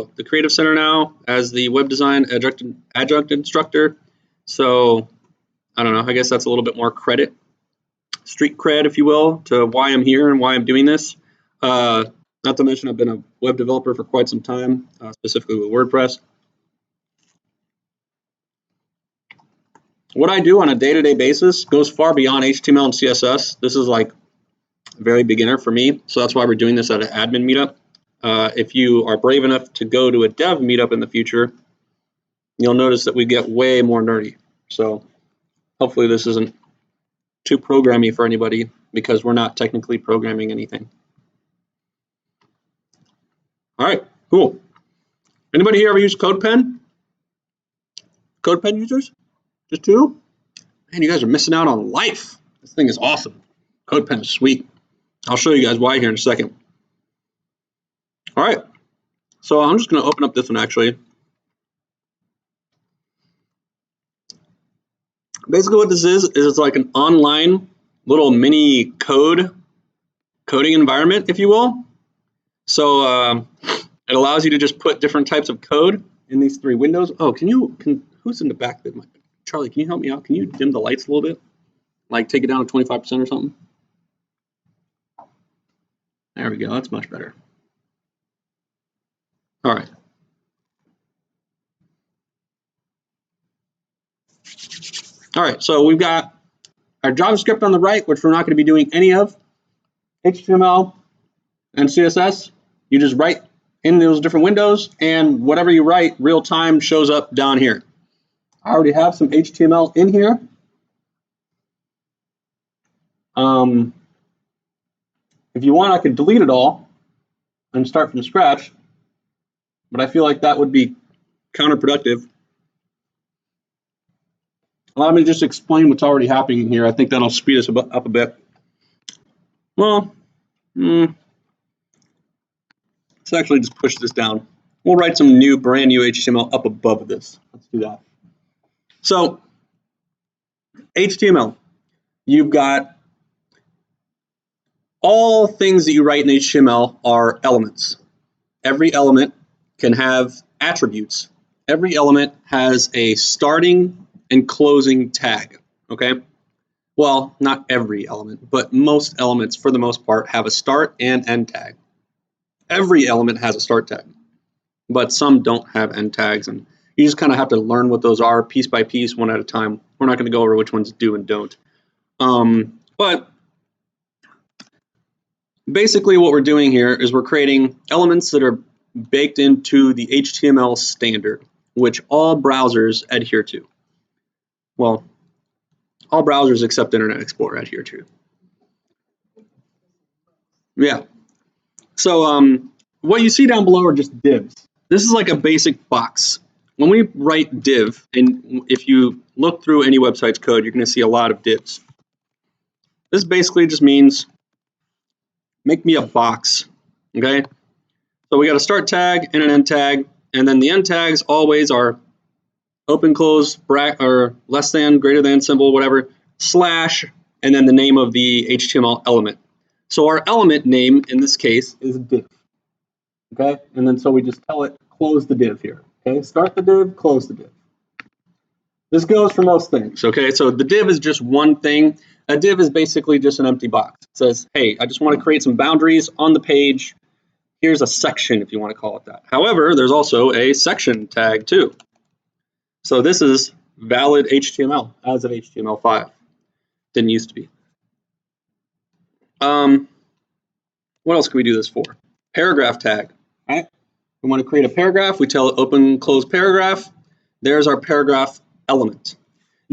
the Creative Center now as the web design adjunct instructor. So I don't know, I guess that's a little bit more credit, street cred, if you will, to why I'm here and why I'm doing this. Not to mention I've been a web developer for quite some time, specifically with WordPress. What I do on a day-to-day basis goes far beyond HTML and CSS. This is like very beginner for me, so that's why we're doing this at an admin meetup. If you are brave enough to go to a dev meetup in the future, you'll notice that we get way more nerdy. So hopefully this isn't too programmy for anybody, because we're not technically programming anything. All right, cool. Anybody here ever use CodePen? CodePen users? Just two? Man, you guys are missing out on life. This thing is awesome. CodePen is sweet. I'll show you guys why here in a second. All right, so I'm just going to open up this one actually. Basically what this is it's like an online little mini coding environment, if you will. So it allows you to just put different types of code in these three windows. Oh, who's in the back? Charlie, can you help me out? Can you dim the lights a little bit? Like take it down to 25% or something? There we go, that's much better. All right. All right, so we've got our JavaScript on the right, which we're not going to be doing any of. HTML and CSS, you just write in those different windows, and whatever you write real time shows up down here. I already have some HTML in here. If you want, I could delete it all and start from scratch, but I feel like that would be counterproductive. Allow me to just explain what's already happening here. I think that'll speed us up a bit. Well, let's actually just push this down. We'll write some brand new HTML up above this. Let's do that. So, HTML, you've got all things that you write in HTML are elements. Every element can have attributes. Every element has a starting and closing tag, okay? Well, not every element, but most elements, for the most part, have a start and end tag. Every element has a start tag, but some don't have end tags, and you just kind of have to learn what those are piece by piece, one at a time. We're not going to go over which ones do and don't. But basically what we're doing here is we're creating elements that are baked into the HTML standard, which all browsers adhere to. Well, all browsers except Internet Explorer adhere to. Yeah. So what you see down below are just divs. This is like a basic box. When we write div, and if you look through any website's code, you're going to see a lot of divs. This basically just means make me a box, okay? So we got a start tag and an end tag, and then the end tags always are open, close, bracket, or less than, greater than symbol, whatever, slash, and then the name of the HTML element. So our element name in this case is div, okay? And then so we just tell it close the div here, okay? Start the div, close the div. This goes for most things, okay? So the div is just one thing. A div is basically just an empty box. It says, hey, I just want to create some boundaries on the page. Here's a section if you want to call it that. However, there's also a section tag too. So this is valid HTML as of HTML5. Didn't used to be. What else can we do this for? Paragraph tag, right? We want to create a paragraph. We tell it open, close paragraph. There's our paragraph element.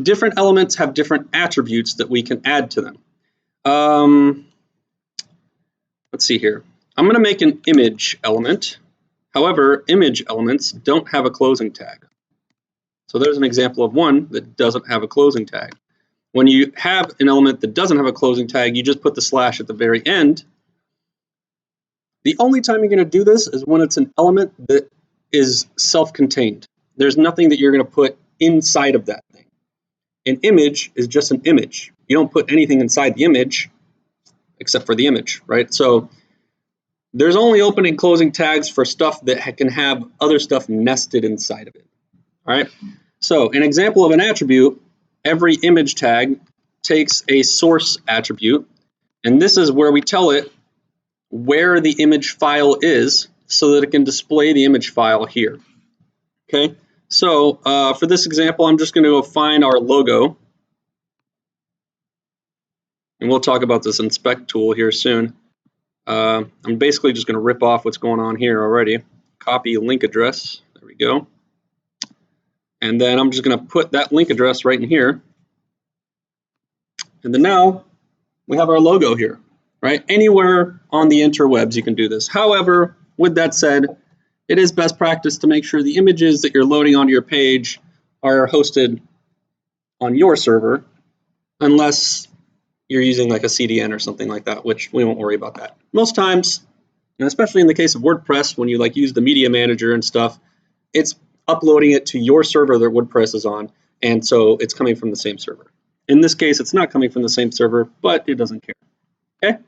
Different elements have different attributes that we can add to them. Let's see here. I'm going to make an image element. However, image elements don't have a closing tag. So there's an example of one that doesn't have a closing tag. When you have an element that doesn't have a closing tag, you just put the slash at the very end. The only time you're going to do this is when it's an element that is self-contained. There's nothing that you're going to put inside of that thing. An image is just an image. You don't put anything inside the image except for the image, right? So there's only open and closing tags for stuff that can have other stuff nested inside of it. All right. So an example of an attribute, every image tag takes a source attribute, and this is where we tell it where the image file is so that it can display the image file here. Okay. So for this example, I'm just going to go find our logo. And we'll talk about this inspect tool here soon. I'm basically just going to rip off what's going on here already. Copy link address. There we go. And then I'm just going to put that link address right in here. And then now we have our logo here, right? Anywhere on the interwebs you can do this. However, with that said, it is best practice to make sure the images that you're loading onto your page are hosted on your server, unless you're using like a CDN or something like that, which we won't worry about that. Most times, and especially in the case of WordPress, when you like use the media manager and stuff, it's uploading it to your server that WordPress is on, and so it's coming from the same server. In this case, it's not coming from the same server, but it doesn't care. Okay,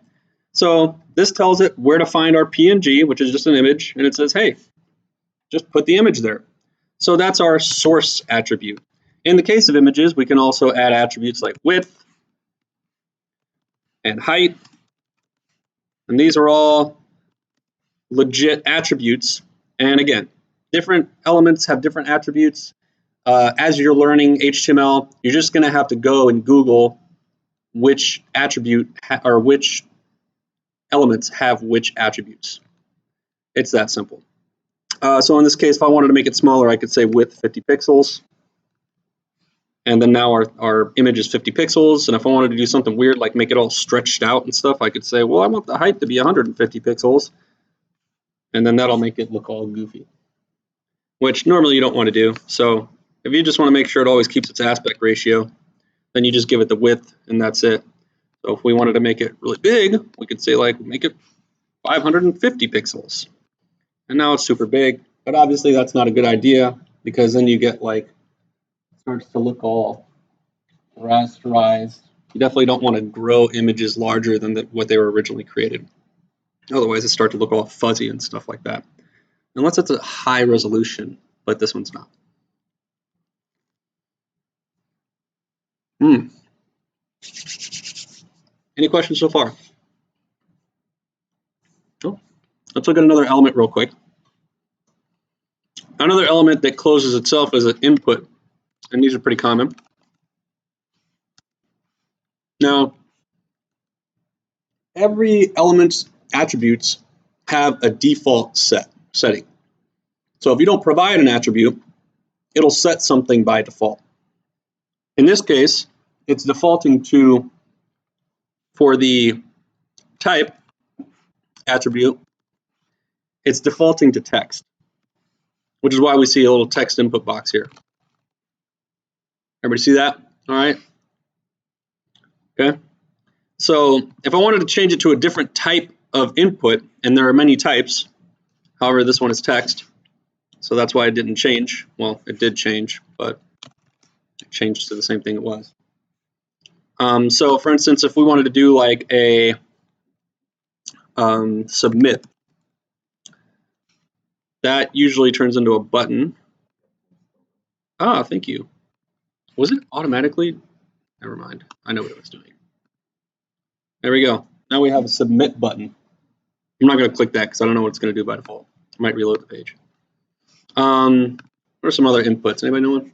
so this tells it where to find our PNG, which is just an image, and it says, hey, just put the image there. So that's our source attribute. In the case of images, we can also add attributes like width and height, and these are all legit attributes. And again, different elements have different attributes. As you're learning HTML, you're just going to have to go and Google which attribute or which elements have which attributes. It's that simple. So in this case, if I wanted to make it smaller, I could say width 50 pixels. And then now our image is 50 pixels. And if I wanted to do something weird, like make it all stretched out and stuff, I could say, well, I want the height to be 150 pixels. And then that'll make it look all goofy, which normally you don't want to do. So if you just want to make sure it always keeps its aspect ratio, then you just give it the width and that's it. So if we wanted to make it really big, we could say like, make it 550 pixels. And now it's super big, but obviously that's not a good idea because then you get like, it starts to look all rasterized. You definitely don't want to grow images larger than what they were originally created. Otherwise it starts to look all fuzzy and stuff like that. Unless it's a high resolution, but this one's not. Any questions so far? Oh, let's look at another element real quick. Another element that closes itself is an input, and these are pretty common. Now, every element's attributes have a default setting. So if you don't provide an attribute, it'll set something by default. In this case, it's defaulting to, for the type attribute, it's defaulting to text, which is why we see a little text input box here. Everybody see that? All right. Okay. So if I wanted to change it to a different type of input, and there are many types, however, this one is text, so that's why it didn't change. Well, it did change, but it changed to the same thing it was. So for instance, if we wanted to do like a submit, that usually turns into a button. Ah, thank you. Was it automatically? Never mind. I know what it was doing. There we go. Now we have a submit button. I'm not going to click that because I don't know what it's going to do by default. I might reload the page. What are some other inputs? Anybody know one?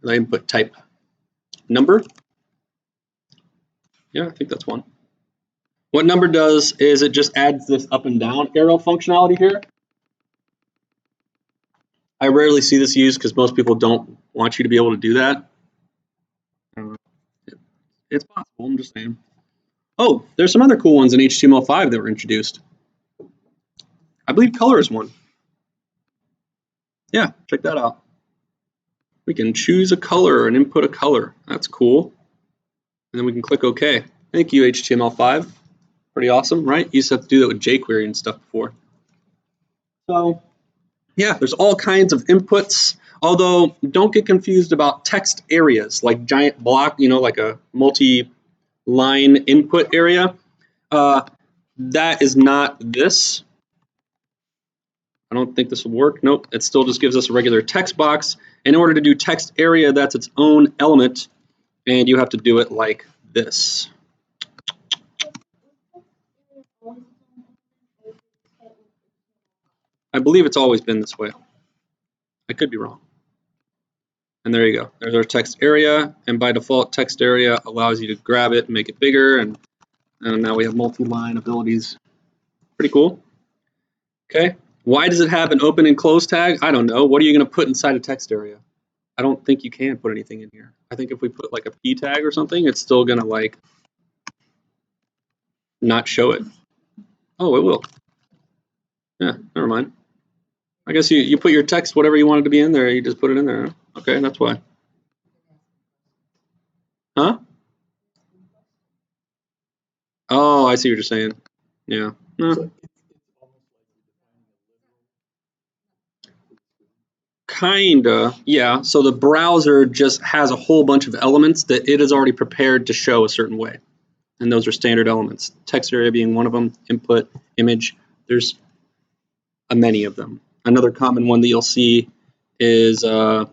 The input type. Number? Yeah, I think that's one. What number does is it just adds this up and down arrow functionality here. I rarely see this used because most people don't want you to be able to do that. It's possible, I'm just saying. Oh, there's some other cool ones in HTML5 that were introduced. I believe color is one. Yeah, check that out. We can choose a color and input a color. That's cool. And then we can click OK. Thank you, HTML5. Pretty awesome, right? You used to have to do that with jQuery and stuff before. So yeah, there's all kinds of inputs. Although don't get confused about text areas like giant block, like a multi-line input area. that is not this. I don't think this will work. Nope, it still just gives us a regular text box. In order to do text area, that's its own element, and you have to do it like this. I believe it's always been this way. I could be wrong. And there you go. There's our text area, and by default, text area allows you to grab it and make it bigger, and now we have multi-line abilities. Pretty cool. Okay. Why does it have an open and close tag? I don't know. What are you going to put inside a text area? I don't think you can put anything in here. I think if we put like a P tag or something, it's still going to like not show it. Oh, it will. Yeah, never mind. I guess you put your text, whatever you wanted to be in there, you just put it in there. Okay, that's why. Huh? Oh, I see what you're saying. Yeah. No. Kinda, yeah. So the browser just has a whole bunch of elements that it is already prepared to show a certain way. And those are standard elements. Text area being one of them, input, image. There's many of them. Another common one that you'll see is, and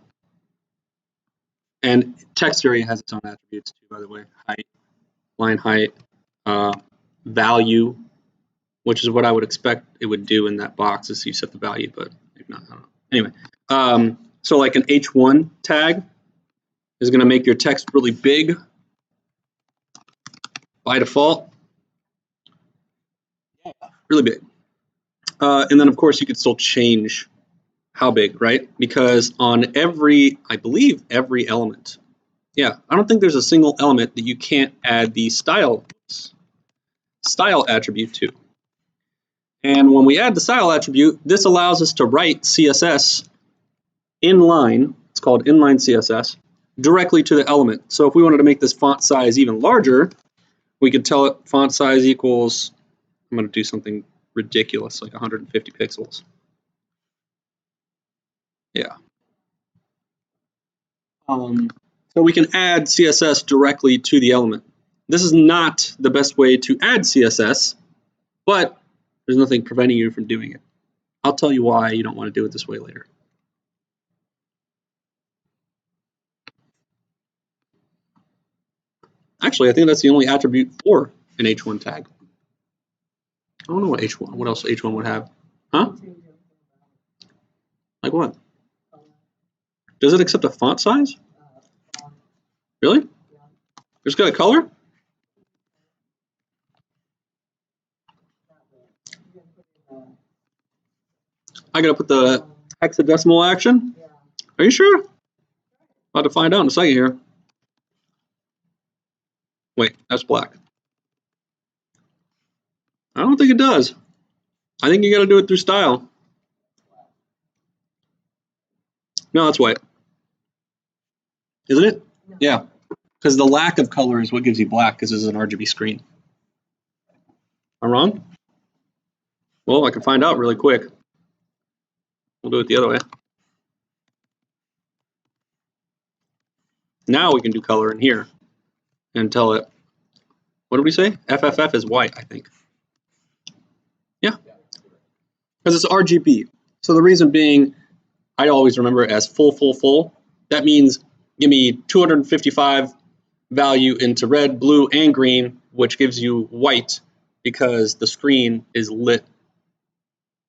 text area has its own attributes too, by the way. Height, line height, value, which is what I would expect it would do in that box as you set the value, but maybe not. I don't know. Anyway, so like an H1 tag is going to make your text really big by default. Really big. And then, of course, you could still change how big, right? Because on every, I believe, every element, yeah, I don't think there's a single element that you can't add the style attribute to. And when we add the style attribute, this allows us to write CSS inline, it's called inline CSS, directly to the element. So if we wanted to make this font size even larger, we could tell it font size equals, I'm going to do something ridiculous, like 150 pixels. Yeah. So we can add CSS directly to the element. This is not the best way to add CSS, but there's nothing preventing you from doing it. I'll tell you why you don't want to do it this way later. Actually, I think that's the only attribute for an H1 tag. I don't know what H1, what else H1 would have. Huh? Like what? Does it accept a font size? Really? There's got a color? I gotta put the hexadecimal action? Are you sure? About to find out in a second here. Wait, that's black. I don't think it does. I think you gotta do it through style. No, that's white. Isn't it? Yeah. Because the lack of color is what gives you black, because this is an RGB screen. I'm wrong? Well, I can find out really quick. We'll do it the other way. Now we can do color in here and tell it, what did we say? FFF is white, I think. Yeah. Because it's RGB. So the reason being, I always remember it as full. That means give me 255 value into red, blue, and green, which gives you white because the screen is lit,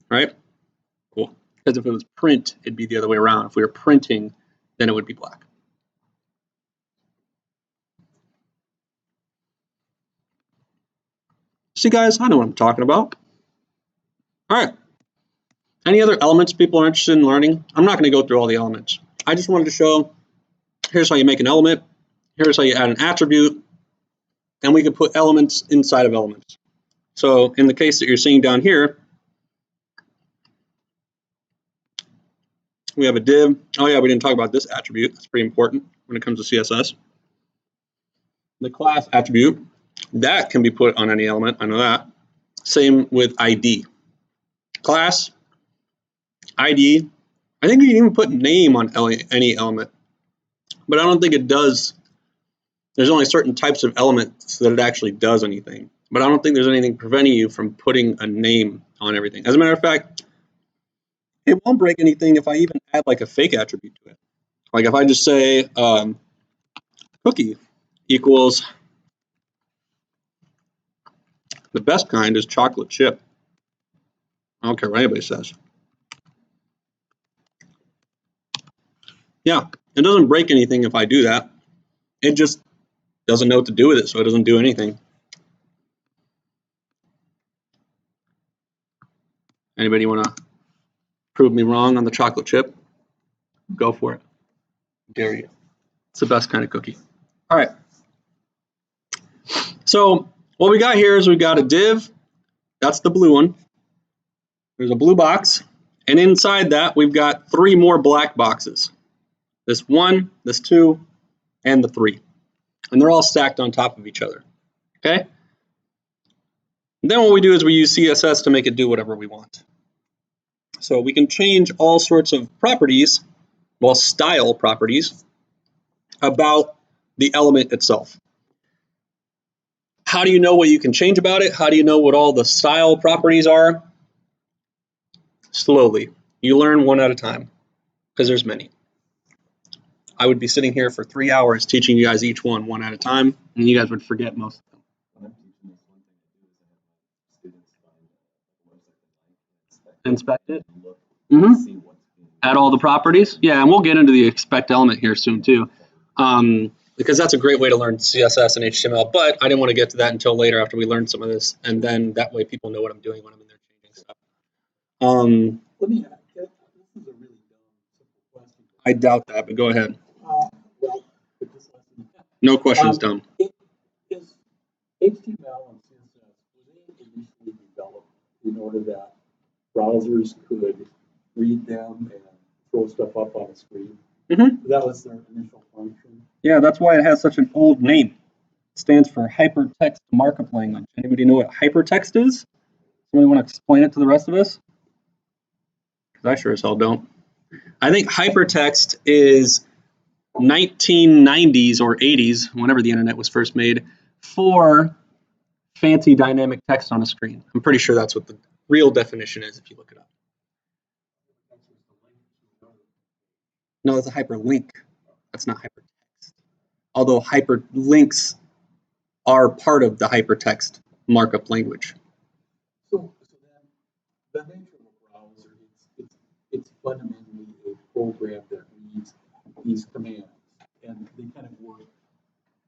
right? Cool. Because if it was print, it'd be the other way around. If we were printing, then it would be black. See, guys, I know what I'm talking about. All right. Any other elements people are interested in learning? I'm not going to go through all the elements. I just wanted to show, here's how you make an element. Here's how you add an attribute. And we can put elements inside of elements. So in the case that you're seeing down here, we have a div. Oh yeah, we didn't talk about this attribute. That's pretty important when it comes to CSS. The class attribute, that can be put on any element. I know that. Same with ID. Class, ID. I think you can even put name on any element, but I don't think it does. There's only certain types of elements that it actually does anything. but I don't think there's anything preventing you from putting a name on everything. As a matter of fact, it won't break anything if I even add like a fake attribute to it. Like if I just say cookie equals the best kind is chocolate chip. I don't care what anybody says. Yeah, it doesn't break anything if I do that. It just doesn't know what to do with it, so it doesn't do anything. Anybody want to prove me wrong on the chocolate chip? Go for it. Dare you. It's the best kind of cookie. All right. So what we got here is we got a div. That's the blue one. There's a blue box. And inside that, we've got 3 more black boxes. This 1, this 2, and the 3. And they're all stacked on top of each other. Okay? And then what we do is we use CSS to make it do whatever we want. So we can change all sorts of properties, well, style properties, about the element itself. How do you know what you can change about it? How do you know what all the style properties are? Slowly. You learn one at a time, because there's many. I would be sitting here for 3 hours teaching you guys each one at a time, and you guys would forget most of them. Inspect it. Add all the properties. Yeah, and we'll get into the expect element here soon too, because that's a great way to learn CSS and HTML. But I didn't want to get to that until later after we learned some of this, and then that way people know what I'm doing when I'm in there changing stuff. Let me ask, this is a really dumb, simple question. I doubt that, but go ahead. No question is dumb. Is HTML and CSS, were they initially developed in order that browsers could read them and throw stuff up on the screen? Mm-hmm. That was their initial function. Yeah, that's why it has such an old name. It stands for hypertext markup language. Anybody know what hypertext is? Somebody want to explain it to the rest of us? Because I sure as hell don't. I think hypertext is 1990s or 80s, whenever the internet was first made, for fancy dynamic text on a screen. I'm pretty sure that's what the real definition is if you look it up. No, that's a hyperlink. That's not hypertext. Although hyperlinks are part of the hypertext markup language. So then the nature of a browser, it's fundamentally a program that reads these commands, and they kind of work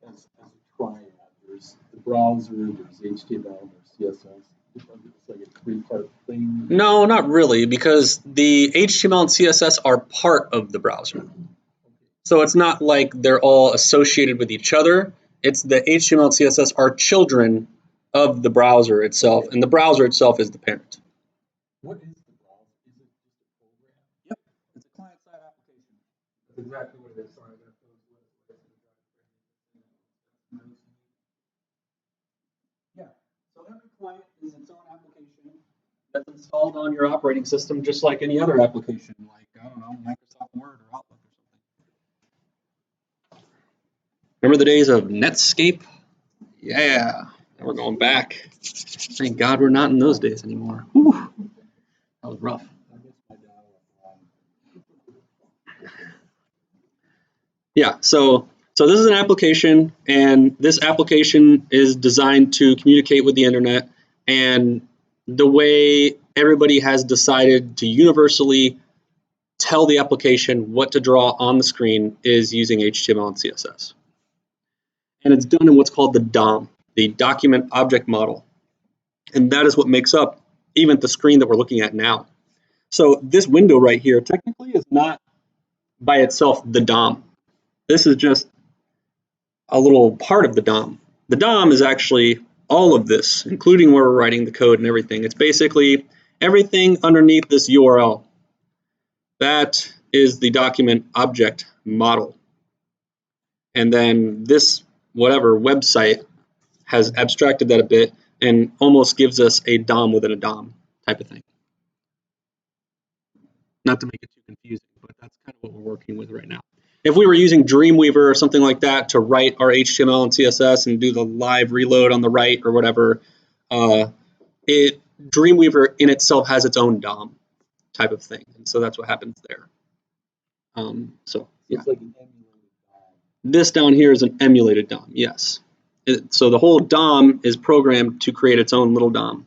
as a triad. There's the browser, there's HTML, there's CSS. It's like a 3-part thing. No, not really, because the HTML and CSS are part of the browser. So it's not like they're all associated with each other. It's the HTML and CSS are children of the browser itself, and the browser itself is the parent. What is the browser? Is it just a program? Yep, it's a client-side application. That's exactly what it is. Sorry, yeah, so every client is its own application that's installed on your operating system, just like any other application, like, I don't know, Microsoft Word or Outlook or something. Remember the days of Netscape? Yeah, we're going back. Thank God we're not in those days anymore. Whew. That was rough. Yeah, so this is an application, and this application is designed to communicate with the internet, and the way everybody has decided to universally tell the application what to draw on the screen is using HTML and CSS. And it's done in what's called the DOM, the Document Object Model. And that is what makes up even the screen that we're looking at now. So this window right here technically is not by itself the DOM. This is just a little part of the DOM. The DOM is actually all of this, including where we're writing the code and everything. It's basically everything underneath this URL. That is the document object model. And then this whatever website has abstracted that a bit and almost gives us a DOM within a DOM type of thing. Not to make it too confusing, but that's kind of what we're working with right now. if we were using Dreamweaver or something like that to write our HTML and CSS and do the live reload on the right or whatever, Dreamweaver in itself has its own DOM type of thing, and so that's what happens there. So yeah, It's like an emulated DOM. This down here is an emulated DOM. Yes. So the whole DOM is programmed to create its own little DOM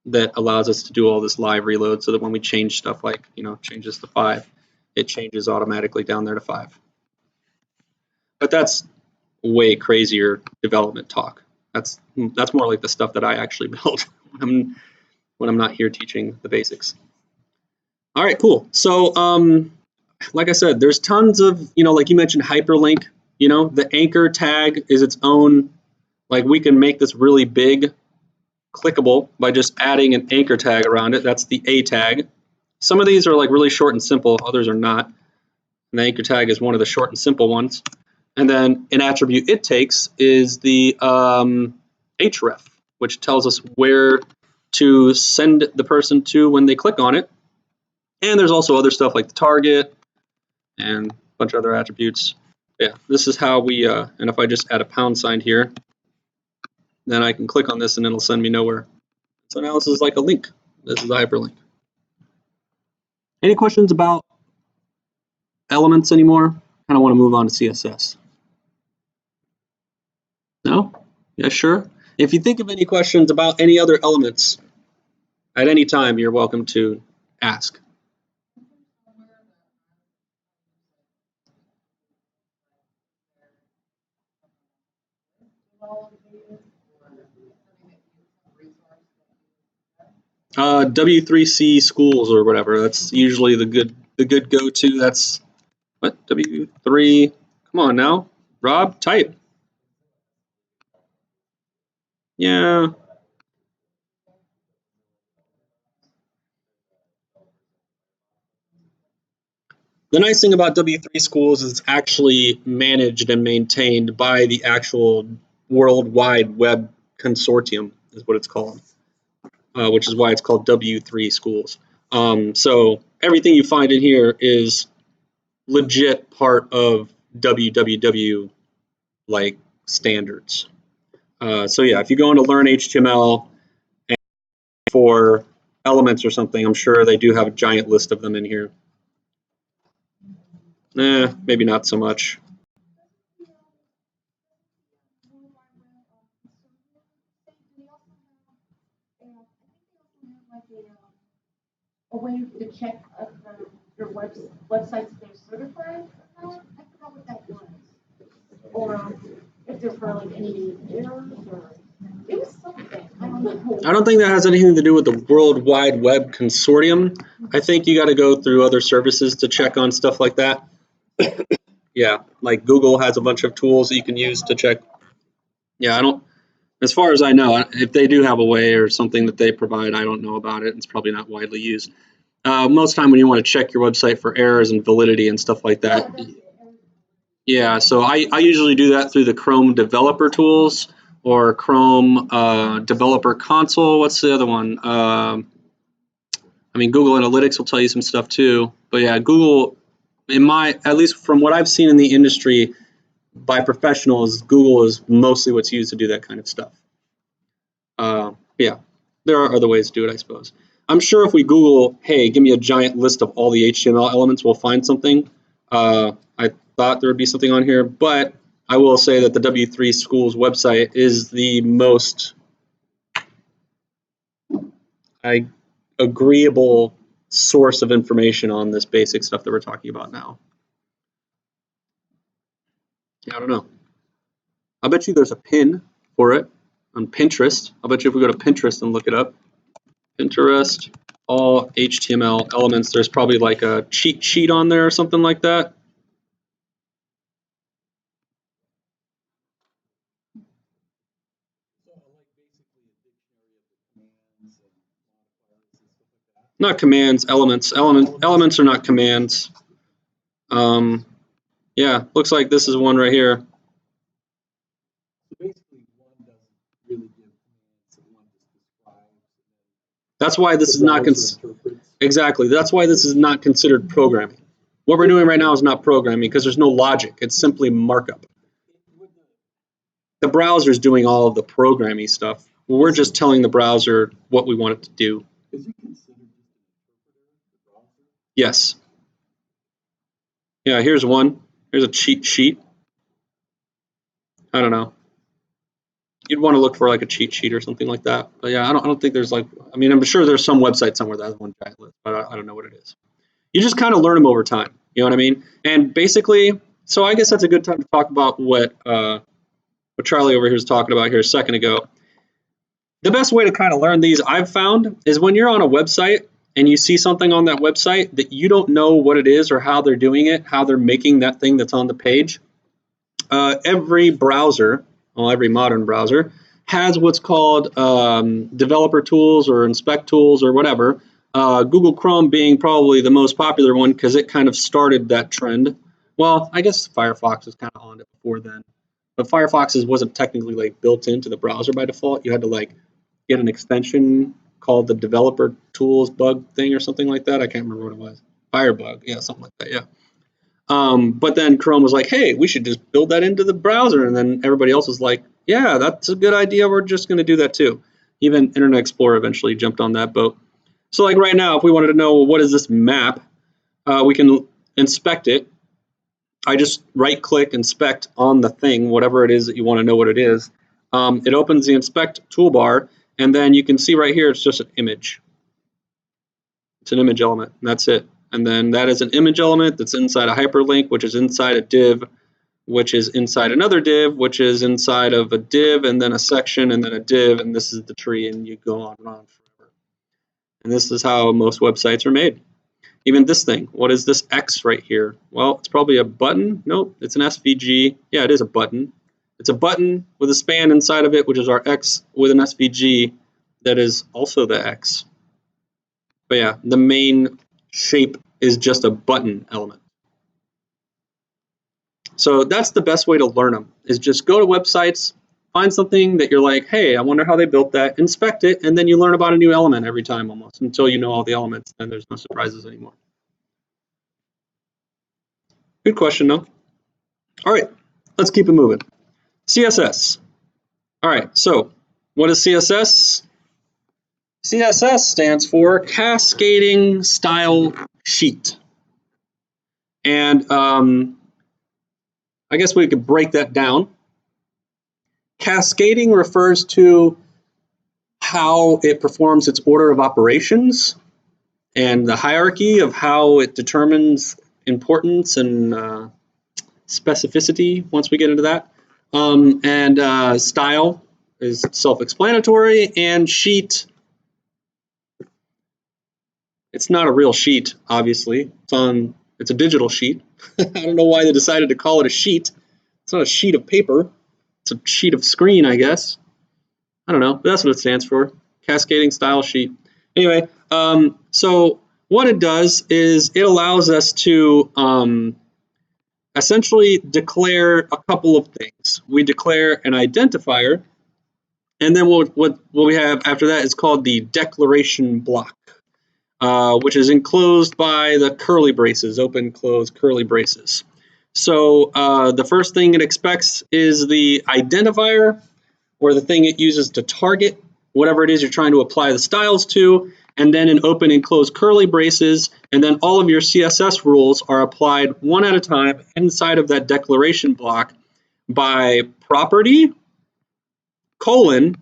that allows us to do all this live reload, so that when we change stuff like, change this to 5, it changes automatically down there to 5. But that's way crazier development talk. That's more like the stuff that I actually build when I'm not here teaching the basics. All right, cool. So like I said, there's tons of, like you mentioned, hyperlink. The anchor tag is its own, like we can make this really big, clickable by just adding an anchor tag around it. That's the A tag. Some of these are like really short and simple, others are not. And the anchor tag is one of the short and simple ones. And then an attribute it takes is the href, which tells us where to send the person to when they click on it. And there's also other stuff like the target and a bunch of other attributes. Yeah, this is how we, and if I just add a £sign here, then I can click on this and it'll send me nowhere. So now this is like a link. This is a hyperlink. Any questions about elements anymore? I kind of want to move on to CSS. No? Yeah, sure. If you think of any questions about any other elements at any time, you're welcome to ask. W3C schools or whatever. That's usually the good go-to. That's what, W3. Come on now, Rob, type. Yeah. The nice thing about W3 schools is it's actually managed and maintained by the actual World Wide Web Consortium, is what it's called, which is why it's called W3 schools. So everything you find in here is legit part of WWW like standards. So yeah, if you go into Learn HTML and for elements or something, I'm sure they do have a giant list of them in here. Maybe not so much. A way to check your websites if they're certified. I forgot what that was. Or if there's like any errors or it was something. I don't know. I don't think that has anything to do with the World Wide Web Consortium. I think you got to go through other services to check on stuff like that. Yeah, like Google has a bunch of tools that you can use to check. Yeah, I don't, as far as I know, if they do have a way or something that they provide, I don't know about it. It's probably not widely used. Most time when you want to check your website for errors and validity and stuff like that. Yeah, so I usually do that through the Chrome developer tools or Chrome developer console. What's the other one? I mean, Google Analytics will tell you some stuff too. But yeah, Google, at least from what I've seen in the industry by professionals, Google is mostly what's used to do that kind of stuff. Yeah, there are other ways to do it, I suppose. I'm sure if we Google, hey, give me a giant list of all the HTML elements, we'll find something. I thought there would be something on here, but I will say that the W3 Schools website is the most agreeable source of information on this basic stuff that we're talking about now. I don't know. I bet you there's a pin for it on Pinterest. I'll bet you if we go to Pinterest and look it up, Pinterest, all HTML elements, there's probably like a cheat sheet on there or something like that. Not commands, elements. Elements are not commands. Yeah, looks like this is one right here. So basically, one doesn't really give commands, and one just describes. That's why this is not exactly. That's why this is not considered programming. What we're doing right now is not programming because there's no logic. It's simply markup. The browser is doing all of the programming stuff. We're just telling the browser what we want it to do. Is it considered just an interpreter, the browser? Yes. Yeah, here's one. Here's a cheat sheet. I don't know. You'd want to look for like a cheat sheet or something like that. But yeah, I don't think there's like, I mean, I'm sure there's some website somewhere that has one giant list, but I don't know what it is. You just kind of learn them over time. You know what I mean? And basically, so I guess that's a good time to talk about what Charlie over here was talking about here a second ago. The best way to kind of learn these I've found is when you're on a website and you see something on that website that you don't know what it is or how they're doing it, how they're making that thing that's on the page. Every browser, well, every modern browser, has what's called developer tools or inspect tools or whatever. Google Chrome being probably the most popular one because it kind of started that trend. Well, I guess Firefox was kind of on it before then. But Firefox wasn't technically like built into the browser by default. You had to like get an extension called the developer tools bug thing or something like that. I can't remember what it was. Firebug, yeah, something like that, yeah. But then Chrome was like, hey, we should just build that into the browser. And then everybody else was like, yeah, that's a good idea. We're just going to do that too. Even Internet Explorer eventually jumped on that boat. So like right now, if we wanted to know what is this map, we can inspect it. I just right click inspect on the thing, whatever it is that you want to know what it is. It opens the inspect toolbar, and then you can see right here, it's just an image. It's an image element, and that's it. And then that is an image element that's inside a hyperlink, which is inside a div, which is inside another div, which is inside of a div, and then a section, and then a div, and this is the tree, and you go on and on forever. And this is how most websites are made. Even this thing, what is this X right here? Well, it's probably a button. Nope, it's an SVG. Yeah, it is a button. It's a button with a span inside of it, which is our X with an SVG that is also the X. But yeah, the main shape is just a button element. So that's the best way to learn them, is just go to websites, find something that you're like, hey, I wonder how they built that, inspect it, and then you learn about a new element every time almost until you know all the elements, and there's no surprises anymore. Good question, though. All right, let's keep it moving. CSS. All right, so what is CSS? CSS stands for Cascading Style Sheet. And I guess we could break that down. Cascading refers to how it performs its order of operations and the hierarchy of how it determines importance and specificity once we get into that. And style is self-explanatory, and sheet, it's not a real sheet, obviously. It's a digital sheet. I don't know why they decided to call it a sheet. It's not a sheet of paper. It's a sheet of screen, I guess. I don't know, but that's what it stands for. Cascading style sheet. Anyway, so what it does is it allows us to essentially declare a couple of things. We declare an identifier, and then what we have after that is called the declaration block, which is enclosed by the curly braces, open, close, curly braces. So the first thing it expects is the identifier, or the thing it uses to target whatever it is you're trying to apply the styles to, and then an open and close curly braces, and then all of your CSS rules are applied one at a time inside of that declaration block by property, colon,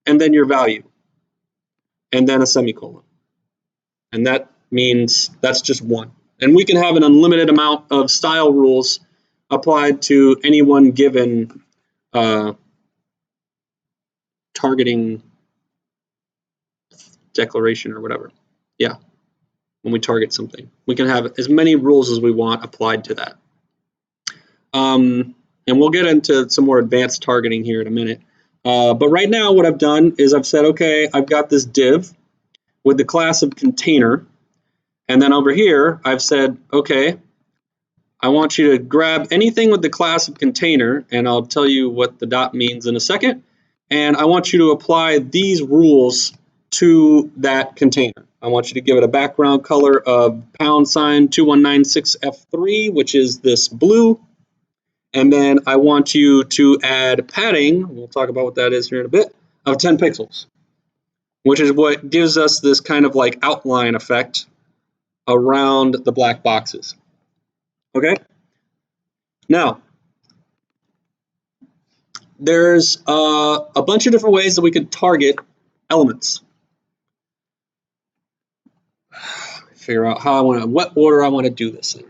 and then your value, and then a semicolon. And that means that's just one. And we can have an unlimited amount of style rules applied to any one given targeting declaration or whatever. Yeah, when we target something, we can have as many rules as we want applied to that. And we'll get into some more advanced targeting here in a minute. But right now what I've done is I've said, okay, I've got this div with the class of container. And then over here, I've said, okay, I want you to grab anything with the class of container, and I'll tell you what the dot means in a second. And I want you to apply these rules to that container. I want you to give it a background color of #2196F3, which is this blue. And then I want you to add padding, we'll talk about what that is here in a bit, of 10 pixels, which is what gives us this kind of like outline effect around the black boxes. Okay? Now, there's a bunch of different ways that we could target elements. Figure out how what order I want to do this in.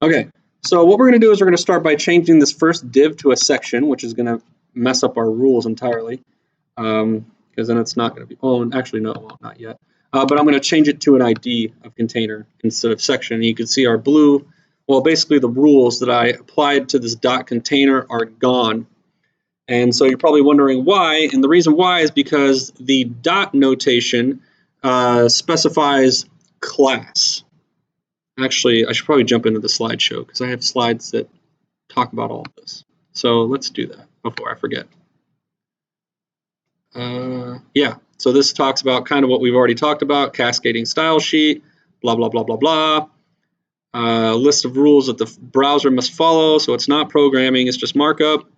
Okay, so what we're going to do is we're going to start by changing this first div to a section, which is going to mess up our rules entirely, because then it's not going to be, oh, actually, no, well, not yet. But I'm going to change it to an ID of container instead of section. And you can see our blue, well, basically the rules that I applied to this dot container are gone. And so you're probably wondering why, and the reason why is because the dot notation specifies class. Actually, I should probably jump into the slideshow because I have slides that talk about all of this. So let's do that before I forget. Yeah, so this talks about kind of what we've already talked about, cascading style sheet, blah, blah, blah, blah, blah. List of rules that the browser must follow. So it's not programming, it's just markup.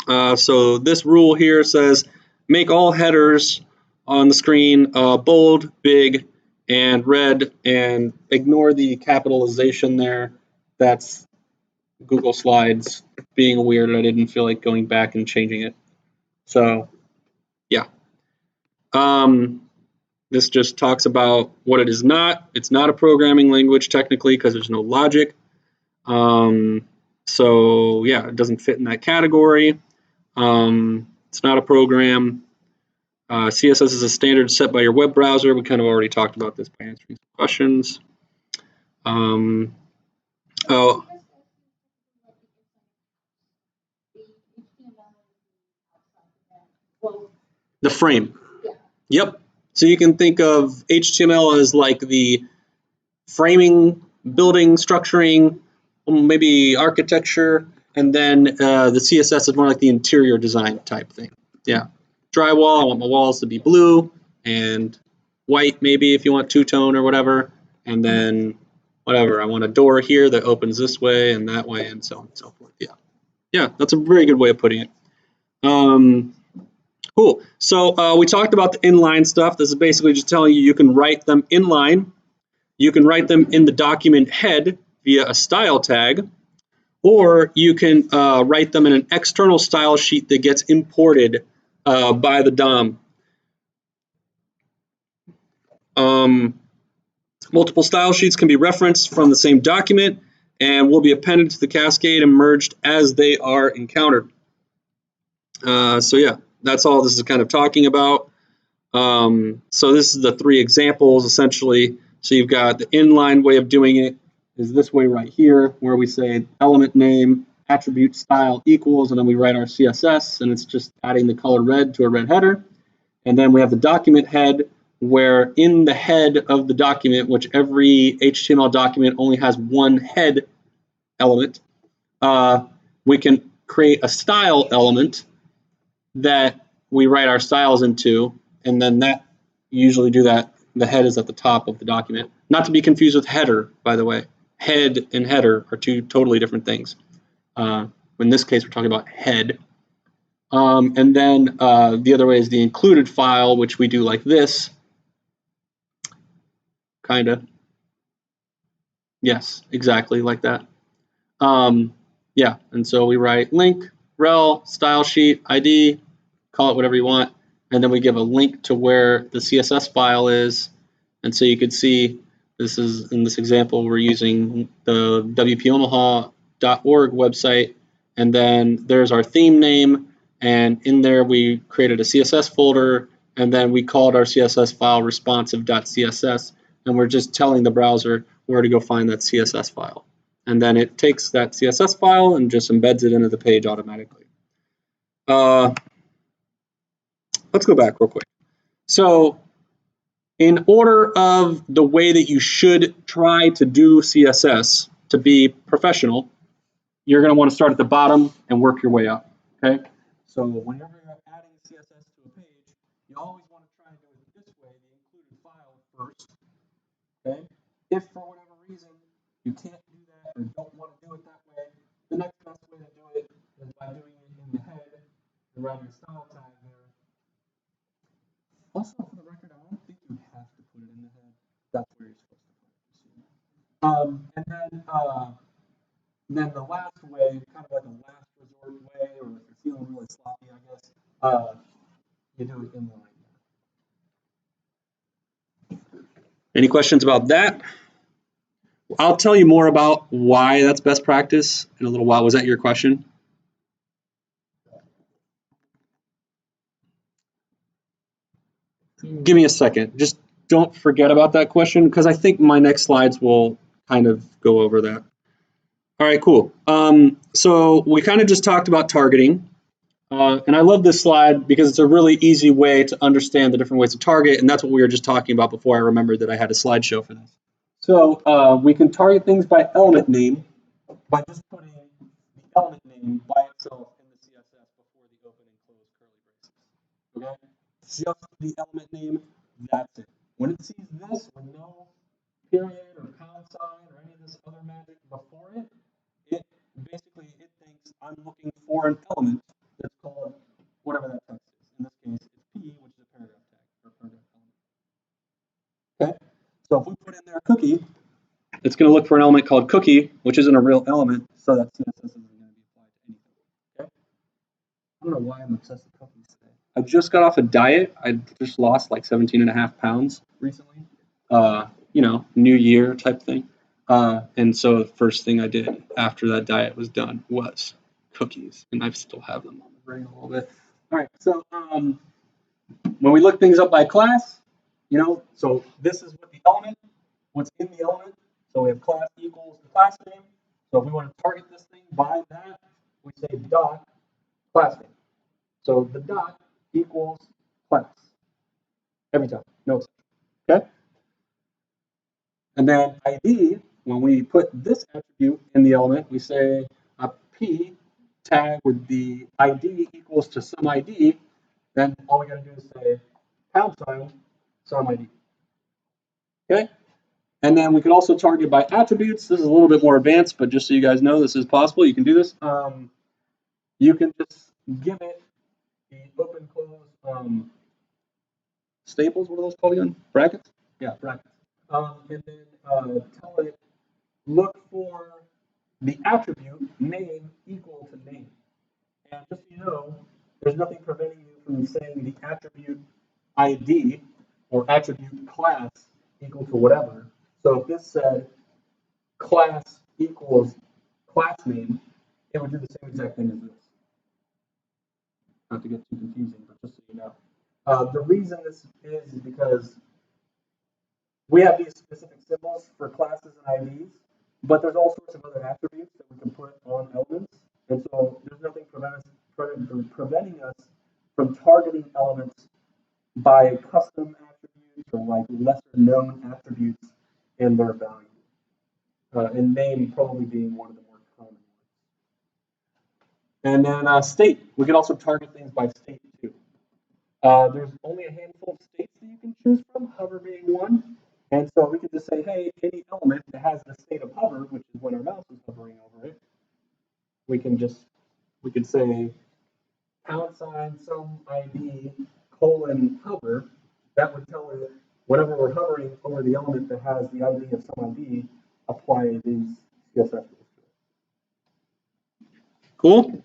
So this rule here says make all headers on the screen bold, big, and red, and ignore the capitalization there. That's Google Slides being weird. I didn't feel like going back and changing it. So yeah. This just talks about what it is not. It's not a programming language technically because there's no logic. So yeah, it doesn't fit in that category. It's not a program. CSS is a standard set by your web browser. We kind of already talked about this by answering some questions. Oh, the frame. Yep. So you can think of HTML as like the framing, building, structuring, maybe architecture, and then the CSS is more like the interior design type thing. Yeah. Drywall, I want my walls to be blue and white maybe if you want two-tone or whatever, and then whatever, I want a door here that opens this way and that way and so on and so forth. Yeah, that's a very good way of putting it. Cool. So we talked about the inline stuff. This is basically just telling you can write them inline. You can write them in the document head via a style tag, or you can write them in an external style sheet that gets imported by the DOM. Multiple style sheets can be referenced from the same document and will be appended to the cascade and merged as they are encountered. So yeah, that's all this is kind of talking about. So this is the three examples essentially. So you've got the inline way of doing it is this way right here, where we say element name, attribute style equals, and then we write our CSS, and it's just adding the color red to a red header. And then we have the document head, where in the head of the document, which every HTML document only has one head element, we can create a style element that we write our styles into, and then that usually do that. The head is at the top of the document. Not to be confused with header, by the way. Head and header are two totally different things. In this case, we're talking about head. And then the other way is the included file, which we do like this. Kind of. Yes, exactly like that. Yeah, and so we write link, rel, style sheet, ID, call it whatever you want, and then we give a link to where the CSS file is. And so you could see this is in this example, we're using the WPOmaha.org website, and then there's our theme name, and in there we created a CSS folder, and then we called our CSS file responsive.css, and we're just telling the browser where to go find that CSS file. And then it takes that CSS file and just embeds it into the page automatically. Let's go back real quick. So in order of the way that you should try to do CSS to be professional, you're going to want to start at the bottom and work your way up. Okay. So whenever you're adding CSS to a page, you always want to try and do it this way, the included file first. Okay? If for whatever reason you can't do that or don't want to do it that way, the next best way to do it is by doing it in the head and writing a style tag there. Also, for the record, I don't think you have to put it in the head. That's where you're supposed to put it. And then the last way, kind of like a last resort way, or if you're feeling really sloppy, I guess, you do it in the line. Any questions about that? I'll tell you more about why that's best practice in a little while. Was that your question? Give me a second. Just don't forget about that question because I think my next slides will kind of go over that. All right, cool. So we kind of just talked about targeting. And I love this slide because it's a really easy way to understand the different ways to target. And that's what we were just talking about before I remembered that I had a slideshow for this. So we can target things by element name by just putting the element name by itself in the CSS before the open and close curly braces. Okay? Just the element name, that's it. When it sees this with no period or pound sign or any of this other magic before it, it basically thinks I'm looking for an element that's called whatever that text is. In this case, it's P, which is a paragraph tag or paragraph element. Okay? So if we put in there cookie, it's going to look for an element called cookie, which isn't a real element, so that CSS isn't going to be applied to anything. Okay? I don't know why I'm obsessed with cookies today. I just got off a diet. I just lost like 17.5 pounds recently. You know, new year type thing. And so the first thing I did after that diet was done was cookies, and I still have them on the brain a little bit. All right, so when we look things up by class, you know, so this is what the element, what's in the element. So we have class equals the class name. So if we want to target this thing by that, we say dot class name. So the dot equals class every time, no exception. Okay? And then ID, when we put this attribute in the element, we say a P tag with the ID equals to some ID. Then all we got to do is say pound sign some ID. Okay? And then we can also target by attributes. This is a little bit more advanced, but just so you guys know, this is possible. You can do this. You can just give it the open close staples. What are those called again? Brackets? Yeah, brackets. And then tell it look for the attribute name equal to name. And just so you know, there's nothing preventing you from saying the attribute ID or attribute class equal to whatever. So if this said class equals class name, it would do the same exact thing as this. Not to get too confusing, but just so you know. The reason this is because we have these specific symbols for classes and IDs, but there's all sorts of other attributes that we can put on elements. And so there's nothing preventing us from targeting elements by custom attributes or like lesser known attributes and their value. And name probably being one of the more common ones. And then state. We can also target things by state too. There's only a handful of states that you can choose from, hover being one. And so we can just say, hey, any element that has the state of hover, which is when our mouse is hovering over it, we could say pound sign some ID colon hover. That would tell it whenever we're hovering over the element that has the ID of some ID, apply these CSS rules. Cool? Did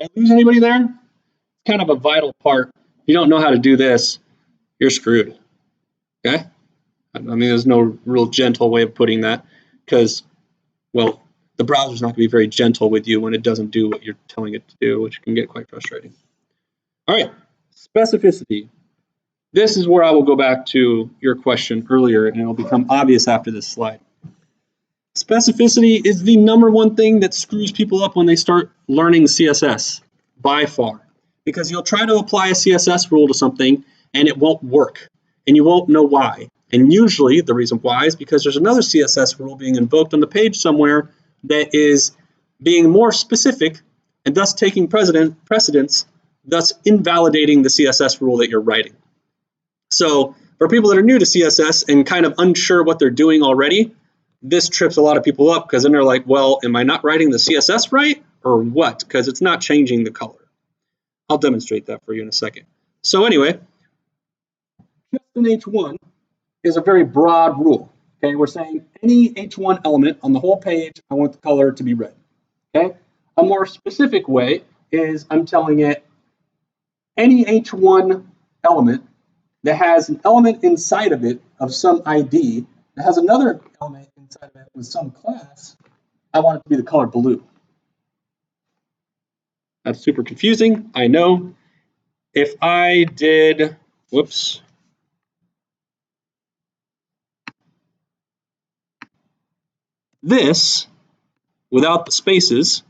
I lose anybody there? It's kind of a vital part. If you don't know how to do this, you're screwed. Okay? I mean, there's no real gentle way of putting that because, well, the browser's not going to be very gentle with you when it doesn't do what you're telling it to do, which can get quite frustrating. All right, specificity. This is where I will go back to your question earlier, and it'll become obvious after this slide. Specificity is the #1 thing that screws people up when they start learning CSS, by far. Because you'll try to apply a CSS rule to something, and it won't work, and you won't know why. And usually, the reason why is because there's another CSS rule being invoked on the page somewhere that is being more specific, and thus taking precedence, thus invalidating the CSS rule that you're writing. So for people that are new to CSS and kind of unsure what they're doing already, this trips a lot of people up because then they're like, well, am I not writing the CSS right or what? Because it's not changing the color. I'll demonstrate that for you in a second. So anyway, just an H1 is a very broad rule. Okay, we're saying any H1 element on the whole page, I want the color to be red. Okay, a more specific way is I'm telling it any H1 element that has an element inside of it of some ID that has another element inside of it with some class, I want it to be the color blue. That's super confusing, I know. If I did, whoops. This, without the spaces,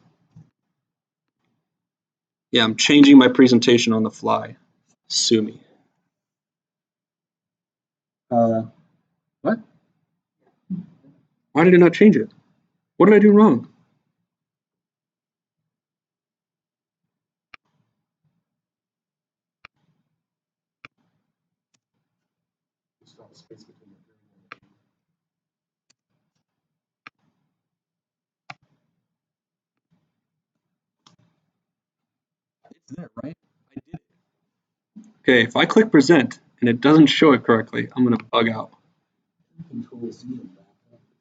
yeah, I'm changing my presentation on the fly. Sue me. What? Why did it not change it? What did I do wrong? It's there, right? I did it. Okay, if I click present and it doesn't show it correctly, I'm gonna bug out.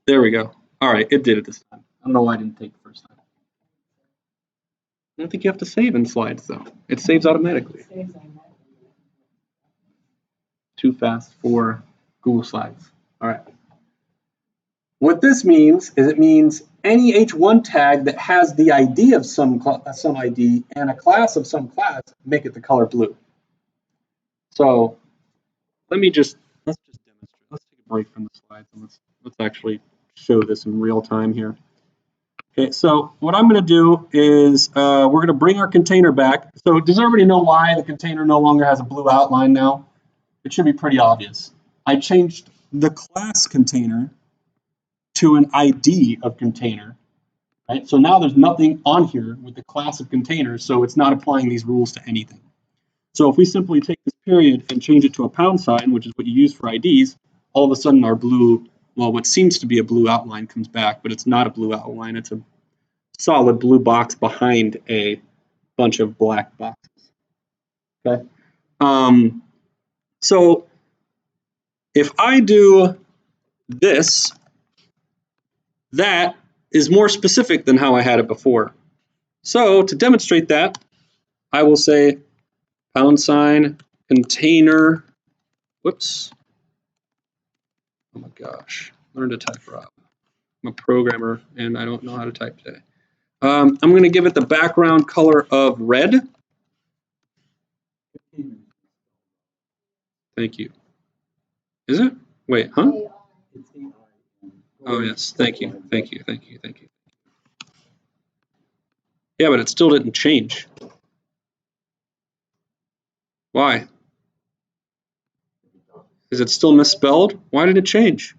There we go. All right, it did it this time. I don't know why I didn't take it the first time. I don't think you have to save in slides though. It saves automatically. Too fast for Google Slides. All right. What this means is it means any H1 tag that has the ID of some ID and a class of some class, make it the color blue. So let's just demonstrate. Let's take a break from the slides and let's actually show this in real time here. Okay, so what I'm going to do is we're going to bring our container back. So does everybody know why the container no longer has a blue outline now? It should be pretty obvious. I changed the class container to an ID of container, right? So now there's nothing on here with the class of container, so it's not applying these rules to anything. So if we simply take this period and change it to a pound sign, which is what you use for IDs, all of a sudden our blue, well, what seems to be a blue outline comes back, but it's not a blue outline. It's a solid blue box behind a bunch of black boxes. Okay. So if I do this, that is more specific than how I had it before. So to demonstrate that, I will say pound sign container. Whoops. Oh my gosh. Learn to type, Rob. I'm a programmer and I don't know how to type today. I'm going to give it the background color of red. Thank you. Is it? Wait, huh? Oh yes, thank you, thank you, thank you, thank you. Yeah, but it still didn't change. Why? Is it still misspelled? Why did it change?